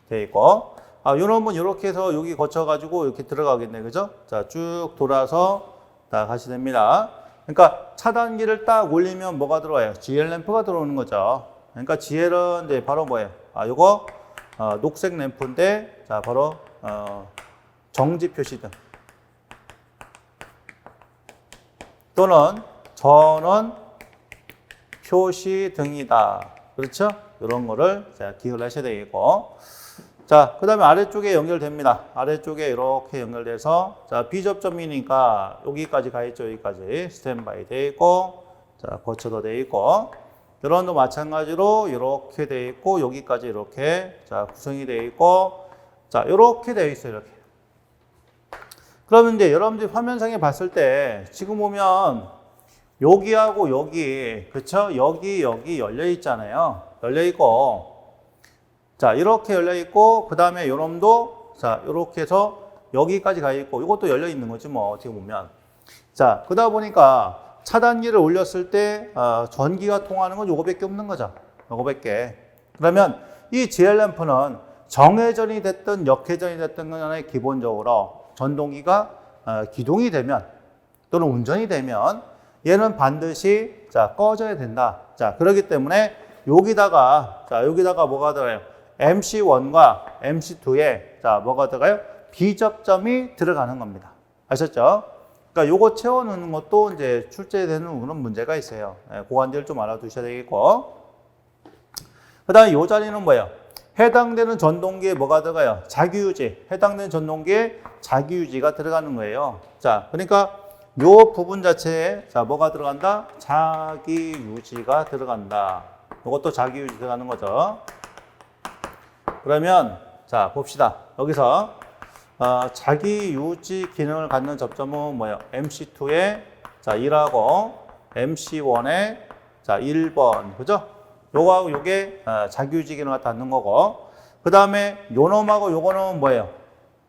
돼 있고, 이런 분 이렇게 해서 여기 거쳐가지고 이렇게 들어가겠네, 그죠? 자, 쭉 돌아서 다 가시 됩니다. 그러니까 차단기를 딱 올리면 뭐가 들어와요? GL 램프가 들어오는 거죠. 그러니까 GL은 이제 바로 뭐예요? 요거 녹색 램프인데, 자 바로 정지 표시등 또는 전원 표시등이다. 그렇죠? 이런 거를 자, 기억을 하셔야 되겠고, 자, 그 다음에 아래쪽에 연결됩니다. 아래쪽에 이렇게 연결돼서, 자, 비접점이니까 여기까지 가 있죠. 여기까지 스탠바이 돼 있고, 자, 거쳐도 돼 있고, 이런도 마찬가지로 이렇게 돼 있고, 여기까지 이렇게, 자, 구성이 돼 있고, 자, 이렇게 돼 있어요. 이렇게. 그러면 이제 여러분들이 화면상에 봤을 때, 지금 보면, 여기하고 여기, 그쵸? 여기 열려 있잖아요. 열려 있고, 자, 이렇게 열려 있고, 그 다음에 요놈도, 자, 이렇게 해서 여기까지 가 있고, 이것도 열려 있는 거지, 뭐, 어떻게 보면. 자, 그러다 보니까 차단기를 올렸을 때, 전기가 통하는 건 요거밖에 없는 거죠. 요거밖에. 그러면 이 GL 램프는 정회전이 됐든 역회전이 됐든 간에 기본적으로 전동기가 기동이 되면 또는 운전이 되면 얘는 반드시 자, 꺼져야 된다. 자, 그렇기 때문에 여기다가 뭐가 들어가요? MC1과 MC2에 자, 뭐가 들어가요? 비접점이 들어가는 겁니다. 아셨죠? 그러니까 요거 채워놓는 것도 이제 출제되는 그런 문제가 있어요. 고관절 좀 알아두셔야 되겠고. 그 다음에 요 자리는 뭐예요? 해당되는 전동기에 뭐가 들어가요? 자기유지. 해당되는 전동기에 자기유지가 들어가는 거예요. 자, 그러니까 요 부분 자체에 자, 뭐가 들어간다? 자기유지가 들어간다. 요것도 자기유지 들어가는 거죠. 그러면 자 봅시다. 여기서 자기유지 기능을 갖는 접점은 뭐예요? MC2에 자 1하고 MC1에 자 1번, 그죠? 요거하고 요게 자기유지 기능을 갖는 거고, 그 다음에 요놈하고 요거는 뭐예요?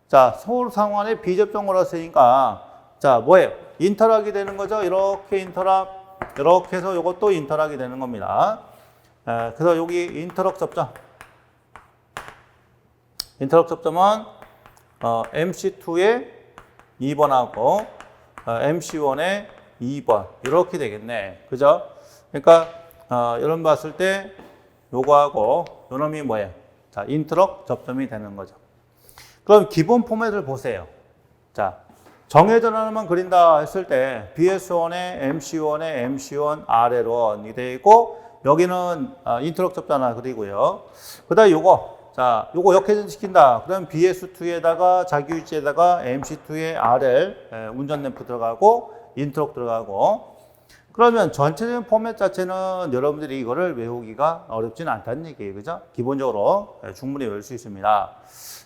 자 서울 상환에 비접점을 했으니까 자 뭐예요? 인터락이 되는 거죠. 이렇게 인터락, 이렇게 해서 이것도 인터락이 되는 겁니다. 그래서 여기 인터럭 접점. 인터럭 접점은 MC2의 2번하고 MC1의 2번 이렇게 되겠네. 그죠? 그러니까 이런 봤을 때 요거하고 요 놈이 뭐예요? 자, 인터럭 접점이 되는 거죠. 그럼 기본 포맷을 보세요. 자, 정해전 하나만 그린다 했을 때 BS1에 MC1에 MC1 RL1이 되어 있고 여기는 인터럭 접점 하나 그리고요. 그 다음에 요거, 자, 요거 역회전 시킨다. 그럼 BS2에다가 자기유지에다가 MC2에 RL 운전 램프 들어가고 인터럭 들어가고 그러면 전체적인 포맷 자체는 여러분들이 이거를 외우기가 어렵지는 않다는 얘기예요. 그죠? 기본적으로 충분히 외울 수 있습니다.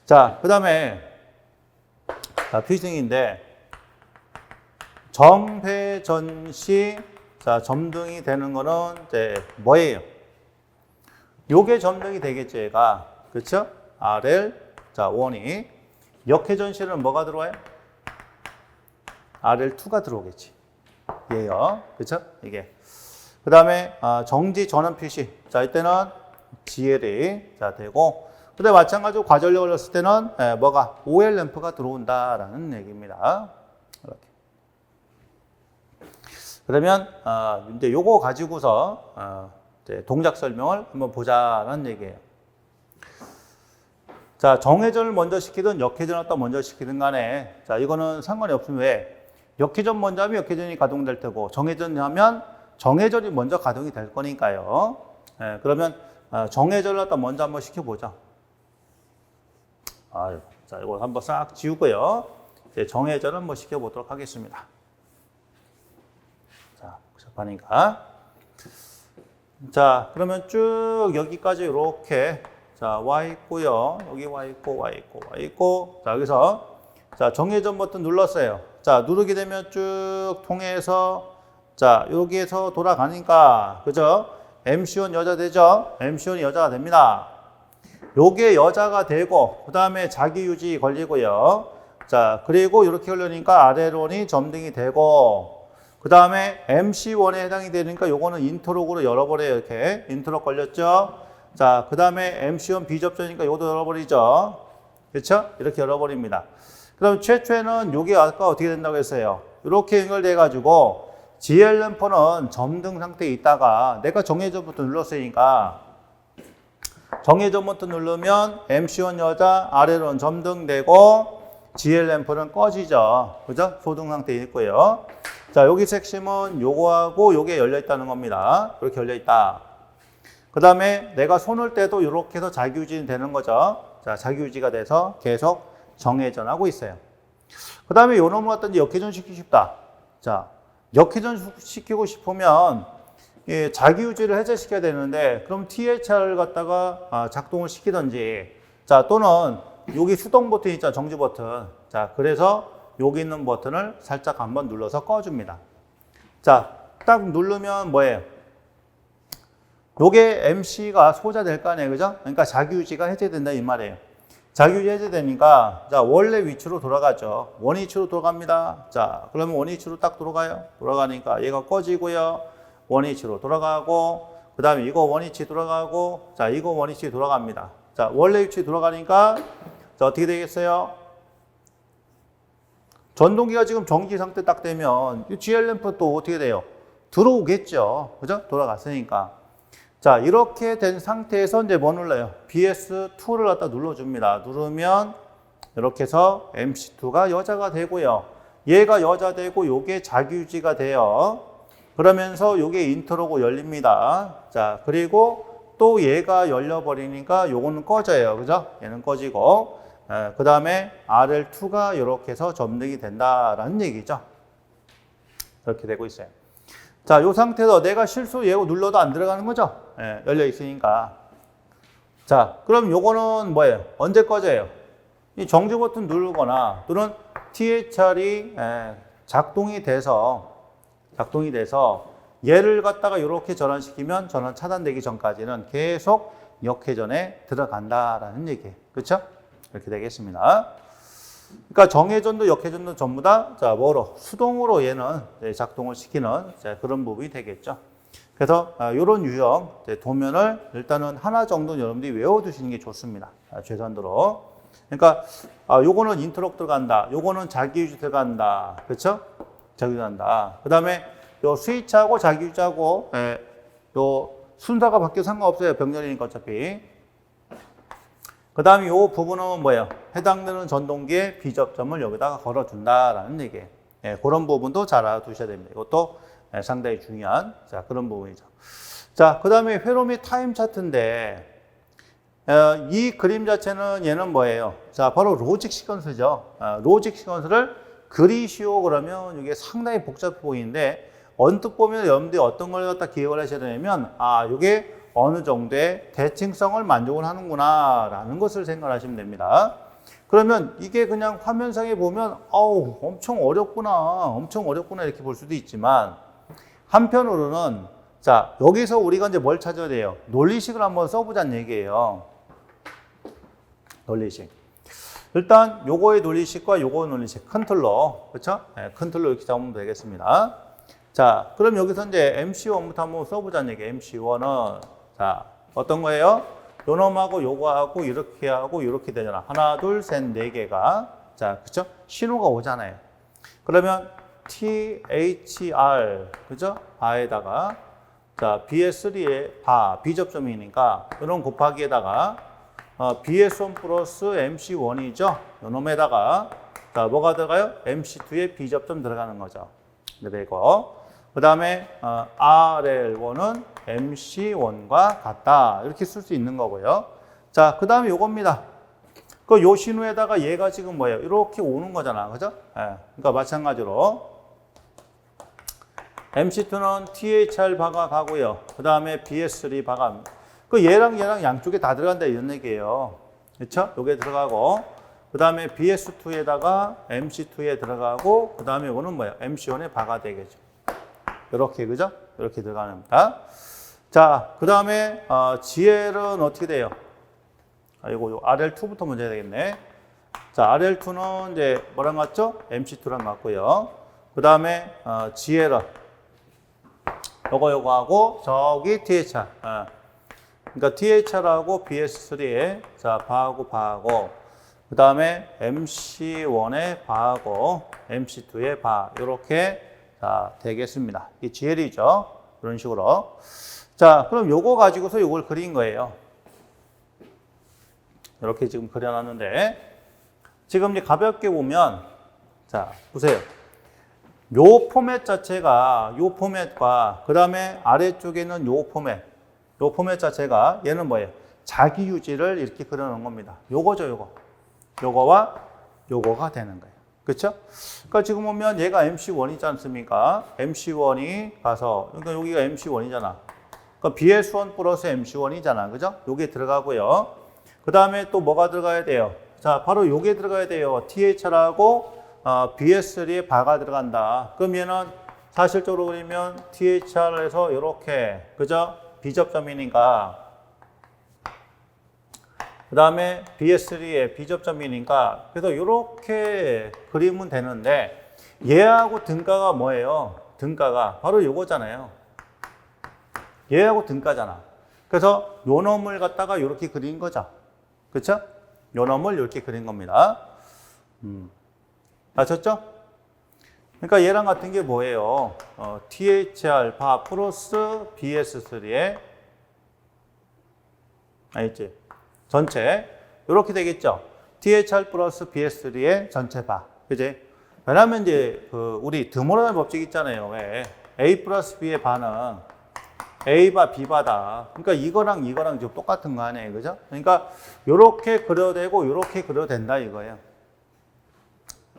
자, 그 다음에 피싱인데 정회전 시 자, 점등이 되는 거는 이제 뭐예요? 요게 점등이 되겠죠, 얘가. 그렇죠? RL 자, 1이 역회전 시는 뭐가 들어와요? RL2가 들어오겠지. 얘요. 그렇죠? 이게. 그다음에 정지 전원 표시. 자, 이때는 GL이 자, 되고 근데 마찬가지로 과전력을 넣었을 때는 뭐가 OL 램프가 들어온다라는 얘기입니다. 이렇게. 그러면 이제 요거 가지고서 이제 동작 설명을 한번 보자는 얘기예요. 자, 정회전을 먼저 시키든 역회전을 또 먼저 시키든 간에 자, 이거는 상관이 없으면 왜? 역회전 먼저 하면 역회전이 가동될 테고 정회전 하면 정회전이 먼저 가동이 될 거니까요. 그러면 정회전을 갖다 먼저 한번 시켜보죠. 자, 이거 한번 싹 지우고요. 이제 정회전을 한번 시켜보도록 하겠습니다. 자, 복잡하니까. 자, 그러면 쭉 여기까지 이렇게 자, 와 있고요. 여기 와 있고, 와 있고, 와 있고. 자, 여기서 자, 정회전 버튼 눌렀어요. 자, 누르게 되면 쭉 통해서 자, 여기에서 돌아가니까 그죠? MC1 여자 되죠? MC1이 여자가 됩니다. 요게 여자가 되고 그 다음에 자기 유지 걸리고요. 자, 그리고 이렇게 걸리니까 RL1이 점등이 되고 그 다음에 MC1에 해당이 되니까 요거는 인터록으로 열어버려요. 이렇게 인터록 걸렸죠? 자, 그 다음에 MC1 비접전이니까 요것도 열어버리죠. 그렇죠? 이렇게 열어버립니다. 그럼 최초에는 요게 아까 어떻게 된다고 했어요? 이렇게 연결돼 가지고 GL 램프는 점등 상태에 있다가 내가 정회전 버튼 눌렀으니까 정회전 버튼 누르면 MC1 여자 RL1 점등되고 GL 램프는 꺼지죠. 그죠? 소등 상태에 있고요. 자, 여기 핵심은 요거하고 요게 열려 있다는 겁니다. 이렇게 열려 있다. 그 다음에 내가 손을 떼도 이렇게 해서 자기유지는 되는 거죠. 자, 자기유지가 돼서 계속 정회전하고 있어요. 그 다음에 요 놈을 갖다 역회전 시키고 싶다. 자, 역회전 시키고 싶으면 자기유지를 해제시켜야 되는데 그럼 THR을 갖다가 작동을 시키든지 자, 또는 여기 수동 버튼 있잖아, 정지 버튼. 자, 그래서 여기 있는 버튼을 살짝 한번 눌러서 꺼줍니다. 자, 딱 누르면 뭐예요? 요게 MC가 소자될 거 아니에요, 그죠? 그러니까 자기유지가 해제된다 이 말이에요. 자기유지 해제되니까 자, 원래 위치로 돌아가죠. 원위치로 돌아갑니다. 자, 그러면 원위치로 딱 돌아가요. 돌아가니까 얘가 꺼지고요. 원위치로 돌아가고 그 다음에 이거 원위치 돌아가고 자, 이거 원위치 돌아갑니다. 자, 원래 위치 돌아가니까 자, 어떻게 되겠어요? 전동기가 지금 정지 상태 딱 되면 이 GL 램프 또 어떻게 돼요? 들어오겠죠. 그죠? 돌아갔으니까. 자, 이렇게 된 상태에서 이제 뭐 눌러요? BS2를 갖다 눌러줍니다. 누르면 이렇게 해서 MC2가 여자가 되고요. 얘가 여자 되고 요게 자기유지가 돼요. 그러면서 요게 인터로고 열립니다. 자, 그리고 또 얘가 열려버리니까 요거는 꺼져요. 그죠? 얘는 꺼지고 그 다음에 RL2가 이렇게 해서 점등이 된다라는 얘기죠. 이렇게 되고 있어요. 자, 요 상태에서 내가 실수 예고 눌러도 안 들어가는 거죠? 열려 있으니까. 자, 그럼 요거는 뭐예요? 언제 꺼져요? 이 정지 버튼 누르거나 또는 THR이 작동이 돼서 얘를 갖다가 이렇게 전환시키면 전환 차단되기 전까지는 계속 역회전에 들어간다라는 얘기예요. 그렇죠? 이렇게 되겠습니다. 그러니까 정회전도 역회전도 전부 다 자, 뭐로? 수동으로 얘는 작동을 시키는 자, 그런 부분이 되겠죠. 그래서 이런 유형 도면을 일단은 하나 정도는 여러분들이 외워두시는 게 좋습니다. 최선도로. 그러니까 요거는 인트로 들어간다. 요거는 자기유지 들어간다. 그렇죠? 자기유지 들어간다. 그 다음에 요 스위치하고 자기유지하고 요 순서가 바뀌어도 상관없어요. 병렬이니까 어차피. 그 다음에 요 부분은 뭐예요? 해당되는 전동기의 비접점을 여기다가 걸어준다라는 얘기예요. 그런 부분도 잘 알아두셔야 됩니다. 이것도 상당히 중요한 자, 그런 부분이죠. 자, 그 다음에 회로 및 타임 차트인데 이 그림 자체는 얘는 뭐예요? 자, 바로 로직 시퀀스죠. 로직 시퀀스를 그리시오 그러면 이게 상당히 복잡해 보이는데 언뜻 보면 여러분들이 어떤 걸 갖다 기억을 하셔야 되냐면 이게 어느 정도의 대칭성을 만족을 하는구나 라는 것을 생각하시면 됩니다. 그러면 이게 그냥 화면상에 보면 엄청 어렵구나 이렇게 볼 수도 있지만 한편으로는 자, 여기서 우리가 이제 뭘 찾아야 돼요? 논리식을 한번 써보자는 얘기예요. 논리식. 일단 요거의 논리식과 요거의 논리식 컨트롤러, 그렇죠? 컨트롤러 이렇게 잡으면 되겠습니다. 자, 그럼 여기서 이제 MC1부터 한번 써보자는 얘기예요. MC1은 자, 어떤 거예요? 요 놈하고 요거하고 이렇게 하고 이렇게 되잖아. 하나, 둘, 셋, 네 개가 자, 그렇죠? 신호가 오잖아요. 그러면 THR, 그죠? 바에다가 자, BS3의 바, 비접점이니까 이런 곱하기에다가 BS1 플러스 MC1이죠. 이놈에다가 자, 뭐가 들어가요? MC2의 비접점 들어가는 거죠. 그리고 그 다음에 RL1은 MC1과 같다. 이렇게 쓸 수 있는 거고요. 자, 그 다음에 요겁니다. 요 신호에다가 얘가 지금 뭐예요? 이렇게 오는 거잖아. 그죠? 그러니까 마찬가지로 MC2는 THR 바가 가고요. 그 다음에 BS3 바가 얘랑 양쪽에 다 들어간다 이런 얘기예요. 그렇죠? 요게 들어가고 그 다음에 BS2에다가 MC2에 들어가고 그 다음에 이거는 뭐예요? MC1에 바가 되겠죠. 이렇게 그죠? 이렇게 들어가는 겁니다. 자, 그 다음에 GL은 어떻게 돼요? 이거 RL2부터 먼저 해야 되겠네. 자, RL2는 이제 뭐랑 같죠? MC2랑 같고요. 그 다음에 GL은 요거 하고 저기 THR. 그러니까 THR하고 BS3에 자, 바하고 그 다음에 MC1의 바하고 MC2의 바 이렇게 자, 되겠습니다. 이게 GL이죠. 이런 식으로. 자, 그럼 요거 가지고서 요걸 그린 거예요. 이렇게 지금 그려놨는데 지금 이제 가볍게 보면 자, 보세요. 요 포맷 자체가 요 포맷과 그 다음에 아래쪽에는 요 포맷 자체가 얘는 뭐예요? 자기 유지를 이렇게 그려놓은 겁니다. 요거죠, 요거. 요거와 요거가 되는 거예요. 그렇죠? 그러니까 지금 보면 얘가 MC1이지 않습니까? MC1이 가서 그러니까 여기가 MC1이잖아. 그러니까 BS1 플러스 MC1이잖아. 그죠? 요게 들어가고요. 그 다음에 또 뭐가 들어가야 돼요? 자, 바로 요게 들어가야 돼요. THR하고 BS3에 바가 들어간다. 그럼 얘는 사실적으로 그리면 THR에서 이렇게 그죠? 비접점이니까 그 다음에 BS3의 비접점이니까 그래서 이렇게 그리면 되는데 얘하고 등가가 뭐예요? 등가가 바로 요거잖아요. 얘하고 등가잖아. 그래서 요 놈을 갖다가 이렇게 그린 거죠. 그렇죠? 요 놈을 이렇게 그린 겁니다. 아셨죠? 그러니까 얘랑 같은 게 뭐예요? THR 바 플러스 BS3의 알겠지? 전체 이렇게 되겠죠. THR 플러스 BS3의 전체 바, 그지? 왜냐하면 이제 우리 드모널 법칙 있잖아요. 왜 A 플러스 B의 바는 A 바 B 바다. 그러니까 이거랑 지금 똑같은 거 아니에요, 그죠? 그러니까 이렇게 그려도 되고 이렇게 그려도 된다 이거예요.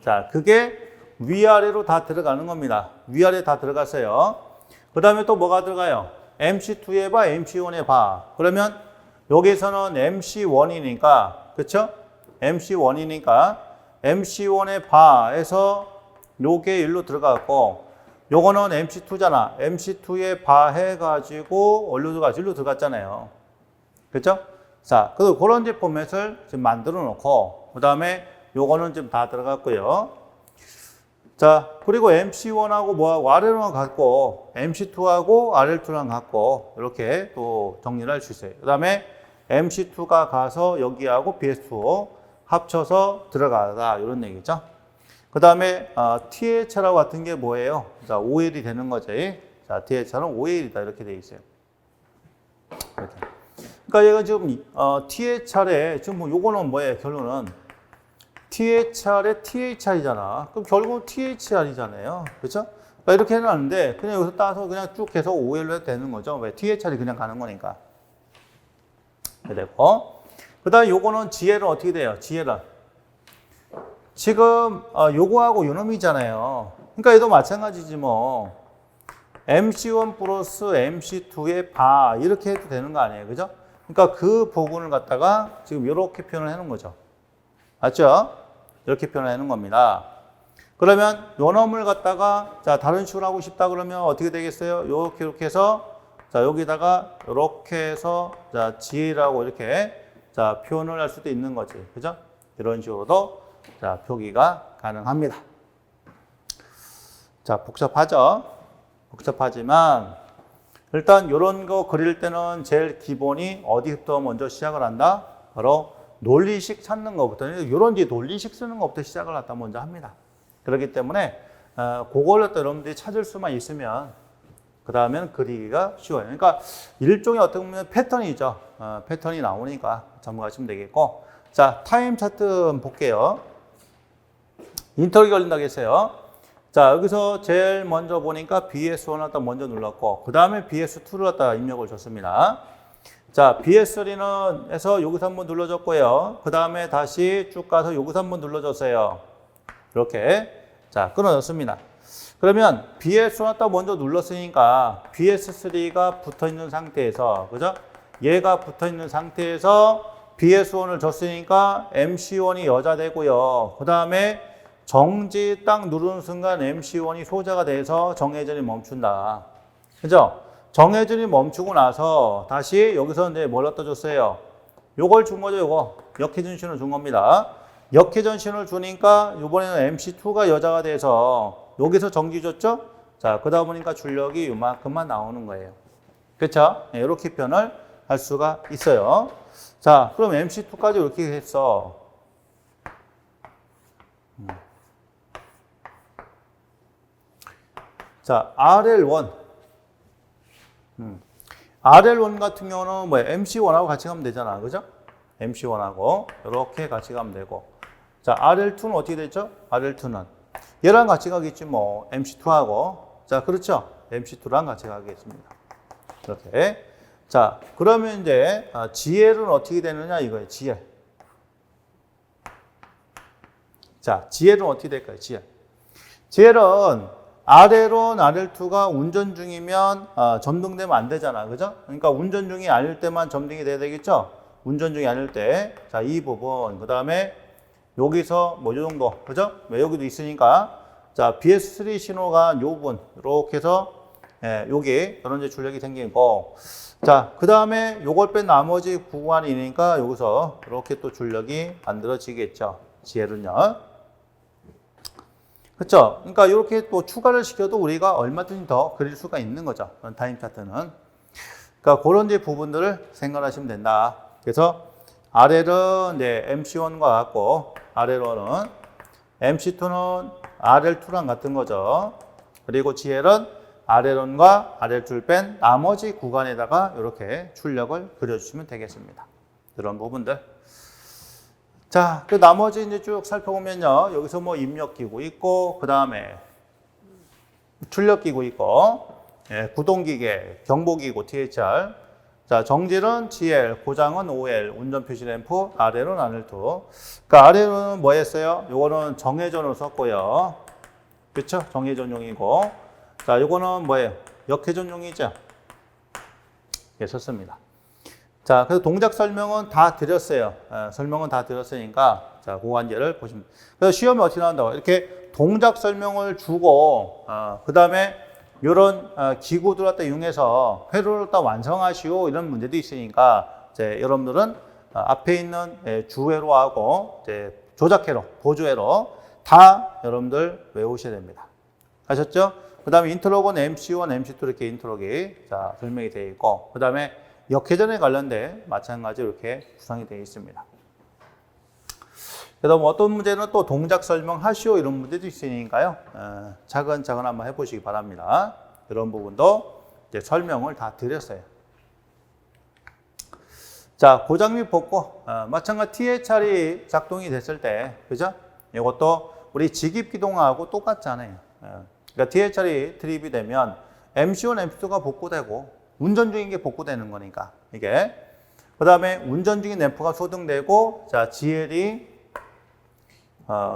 자, 그게 위아래로 다 들어가는 겁니다. 위아래 다 들어갔어요. 그 다음에 또 뭐가 들어가요? MC2의 바, MC1의 바. 그러면 여기서는 MC1이니까, 그쵸? MC1이니까 MC1의 바에서 요게 일로 들어갔고 요거는 MC2잖아. MC2의 바 해가지고 어디로 들어가지? 일로 들어갔잖아요. 그쵸? 자, 그래서 그런 이제 포맷을 지금 만들어 놓고 그 다음에 요거는 좀 다 들어갔고요. 자, 그리고 MC1하고 뭐하고 RL1 같고 MC2하고 RL2랑 같고 이렇게 또 정리를 할 수 있어요. 그 다음에 MC2가 가서 여기하고 BS2 합쳐서 들어가다 이런 얘기죠. 그 다음에 TH라고 같은 게 뭐예요? 자, OL이 되는 거지. 자, TH는 OL이다 이렇게 돼 있어요. 이렇게. 그러니까 얘가 지금 THR에 지금 뭐 요거는 뭐예요? 결론은 THR에 THR이잖아. 그럼 결국은 THR이잖아요. 그렇죠? 그러니까 이렇게 해놨는데 그냥 여기서 따서 그냥 쭉 해서 OL로 해도 되는 거죠. 왜? THR이 그냥 가는 거니까. 되고. 그 다음에 요거는 GL은 어떻게 돼요? GL은 지금 요거하고 요놈이잖아요. 그러니까 얘도 마찬가지지 뭐. MC1 플러스 MC2의 바 이렇게 해도 되는 거 아니에요. 그죠? 그러니까 그 부분을 갖다가 지금 이렇게 표현을 해놓은 거죠. 맞죠? 이렇게 표현을 해놓은 겁니다. 그러면 요 놈을 갖다가 자 다른 식으로 하고 싶다 그러면 어떻게 되겠어요? 이렇게 해서 자 여기다가 이렇게 해서 자 GL하고 이렇게 자 표현을 할 수도 있는 거지. 그죠? 이런 식으로도 자 표기가 가능합니다. 자 복잡하죠? 복잡하지만 일단 이런 거 그릴 때는 제일 기본이 어디부터 먼저 시작을 한다? 바로 논리식 찾는 것부터 이런 뒤 논리식 쓰는 것부터 시작을 갖다 먼저 합니다. 그렇기 때문에 그걸 또 여러분들이 찾을 수만 있으면 그 다음에는 그리기가 쉬워요. 그러니까 일종의 어떻게 보면 패턴이죠. 패턴이 나오니까 참고하시면 되겠고 자 타임 차트 볼게요. 인터뷰 걸린다고 했어요. 자 여기서 제일 먼저 보니까 BS1을 갖다 먼저 눌렀고 그 다음에 BS2를 갖다 입력을 줬습니다. 자 BS3는 해서 여기서 한번 눌러줬고요. 그 다음에 다시 쭉 가서 여기서 한번 눌러줬어요. 이렇게 자 끊어졌습니다. 그러면 BS1을 갖다 먼저 눌렀으니까 BS3가 붙어있는 상태에서 그죠? 얘가 붙어있는 상태에서 BS1을 줬으니까 MC1이 여자 되고요. 그 다음에 정지 딱 누르는 순간 MC1이 소자가 돼서 정회전이 멈춘다. 그죠? 정회전이 멈추고 나서 다시 여기서 이제 뭘 갖다 줬어요? 요걸 준 거죠, 요거. 역회전 신호를 준 겁니다. 역회전 신호를 주니까 이번에는 MC2가 여자가 돼서 여기서 정지 줬죠? 자, 그러다 보니까 출력이 이만큼만 나오는 거예요. 그렇죠? 네, 이렇게 표현을 할 수가 있어요. 자, 그럼 MC2까지 이렇게 했어. 자, RL1. RL1 같은 경우는 뭐 MC1하고 같이 가면 되잖아. 그죠? MC1하고 이렇게 같이 가면 되고. 자, RL2는 어떻게 됐죠? RL2는 얘랑 같이 가겠지 뭐. MC2하고. 자, 그렇죠? MC2랑 같이 가겠습니다. 이렇게. 자, 그러면 이제 GL은 어떻게 되느냐 이거예요. GL. 자, GL은 어떻게 될까요? GL. GL은 RL1, RL2가 운전 중이면 점등되면 안 되잖아. 그죠? 그러니까 운전 중이 아닐 때만 점등이 돼야 되겠죠? 운전 중이 아닐 때. 자, 이 부분. 그 다음에 여기서 뭐 이 정도. 그죠? 왜 여기도 있으니까. 자, BS3 신호가 요 부분. 이렇게 해서 여기 이런 이제 출력이 생기고. 자, 그 다음에 요걸 뺀 나머지 구간이니까 여기서 이렇게 또 출력이 만들어지겠죠. GL은요. 그렇죠? 그러니까 이렇게 또 추가를 시켜도 우리가 얼마든지 더 그릴 수가 있는 거죠. 타임 차트는. 그러니까 그런 이제 부분들을 생각하시면 된다. 그래서 RL은 이제 MC1과 같고 RL1은 MC2는 RL2랑 같은 거죠. 그리고 GL은 RL1과 RL2를 뺀 나머지 구간에다가 이렇게 출력을 그려주시면 되겠습니다. 이런 부분들. 자, 그 나머지 이제 쭉 살펴보면요. 여기서 뭐 입력기구 있고, 그 다음에 출력기구 있고, 구동기계, 경보기구, THR. 자, 정지는 GL, 고장은 OL, 운전표시 램프, RL은 RL2. 그러니까 RL은 뭐 했어요? 요거는 정회전으로 썼고요. 그렇죠? 정회전용이고. 자, 요거는 뭐예요? 역회전용이죠. 예, 썼습니다. 자, 그래서 동작 설명은 다 드렸어요. 설명은 다 드렸으니까, 자, 그 관계를 보시면. 그래서 시험에 어떻게 나온다고? 이렇게 동작 설명을 주고, 그 다음에 이런 기구들 갖다 이용해서 회로를 갖다 완성하시오. 이런 문제도 있으니까, 이제 여러분들은 앞에 있는 주회로하고, 이제 조작회로, 보조회로 다 여러분들 외우셔야 됩니다. 아셨죠? 그 다음에 인트로건 MC1, MC2 이렇게 인트로기 자, 설명이 되어 있고, 그 다음에 역회전에 관련된 마찬가지로 이렇게 구성이 되어 있습니다. 그다음 어떤 문제는 또 동작 설명하시오 이런 문제도 있으니까요. 차근차근 한번 해보시기 바랍니다. 이런 부분도 이제 설명을 다 드렸어요. 자, 고장 및 복구. 마찬가지 THR이 작동이 됐을 때, 그죠? 이것도 우리 직입기동하고 똑같잖아요. 그러니까 THR이 트립이 되면 MC1, MC2가 복구되고 운전 중인 게 복구되는 거니까 이게. 그 다음에 운전 중인 램프가 소등되고, 자, GL이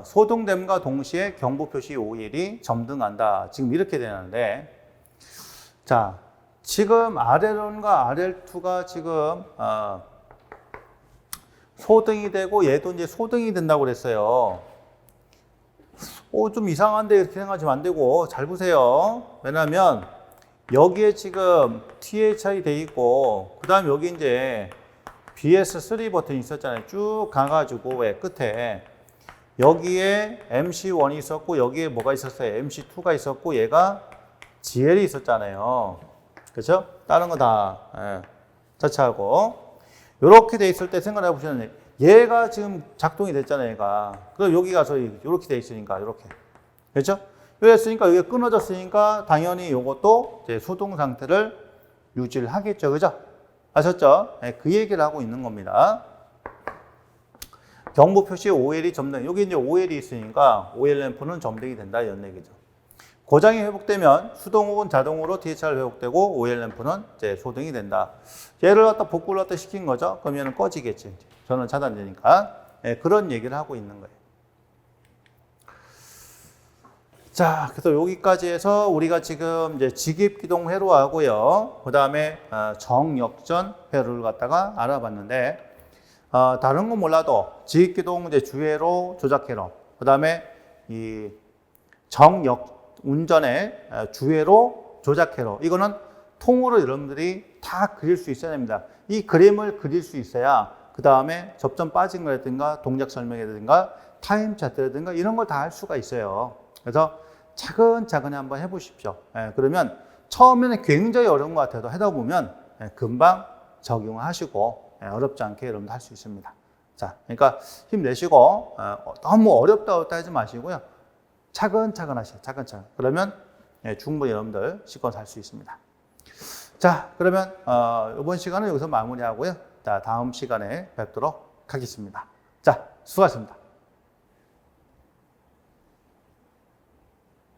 소등됨과 동시에 경보 표시 OL이 점등한다. 지금 이렇게 되는데, 자, 지금 RL1과 RL2가 지금 소등이 되고 얘도 이제 소등이 된다고 그랬어요. 좀 이상한데 이렇게 생각하시면 안 되고 잘 보세요. 왜냐면 여기에 지금 THI 돼 있고, 그 다음 여기 이제 BS3 버튼이 있었잖아요. 쭉 가가지고 왜 끝에 여기에 MC1이 있었고 여기에 뭐가 있었어요? MC2가 있었고 얘가 GL이 있었잖아요. 그렇죠? 다른 거 다 자체하고 이렇게 돼 있을 때 생각해 보시면 얘가 지금 작동이 됐잖아요. 얘가. 그럼 여기 가서 이렇게 돼 있으니까 이렇게. 그렇죠? 이랬으니까 이게 끊어졌으니까 당연히 이것도 이제 소동 상태를 유지를 하겠죠. 그죠? 아셨죠? 그 얘기를 하고 있는 겁니다. 경보 표시 OL이 점등. 여기 이제 OL이 있으니까 OL 램프는 점등이 된다 이런 얘기죠. 고장이 회복되면 수동 혹은 자동으로 THR 회복되고 OL 램프는 이제 소등이 된다. 얘를 갖다 복구를 갖다 시킨 거죠. 그럼 얘는 꺼지겠지. 전원 차단되니까. 그런 얘기를 하고 있는 거예요. 자, 그래서 여기까지 해서 우리가 지금 이제 직입기동 회로하고요. 그 다음에 정역전 회로를 갖다가 알아봤는데, 다른 건 몰라도 직입기동 이제 주회로, 조작회로, 그 다음에 이 운전의 주회로, 조작회로, 이거는 통으로 여러분들이 다 그릴 수 있어야 됩니다. 이 그림을 그릴 수 있어야 그 다음에 접점 빠진 거라든가 동작 설명이라든가 타임 차트라든가 이런 걸 다 할 수가 있어요. 그래서 차근차근히 한번 해보십시오. 그러면 처음에는 굉장히 어려운 것 같아도 하다 보면 금방 적용하시고 어렵지 않게 여러분들 할 수 있습니다. 자, 그러니까 힘내시고 너무 어렵다 하지 마시고요. 차근차근 하세요. 차근차근. 그러면 충분히 여러분들 시권 살 수 있습니다. 자, 그러면 이번 시간은 여기서 마무리하고요. 자, 다음 시간에 뵙도록 하겠습니다. 자, 수고하셨습니다.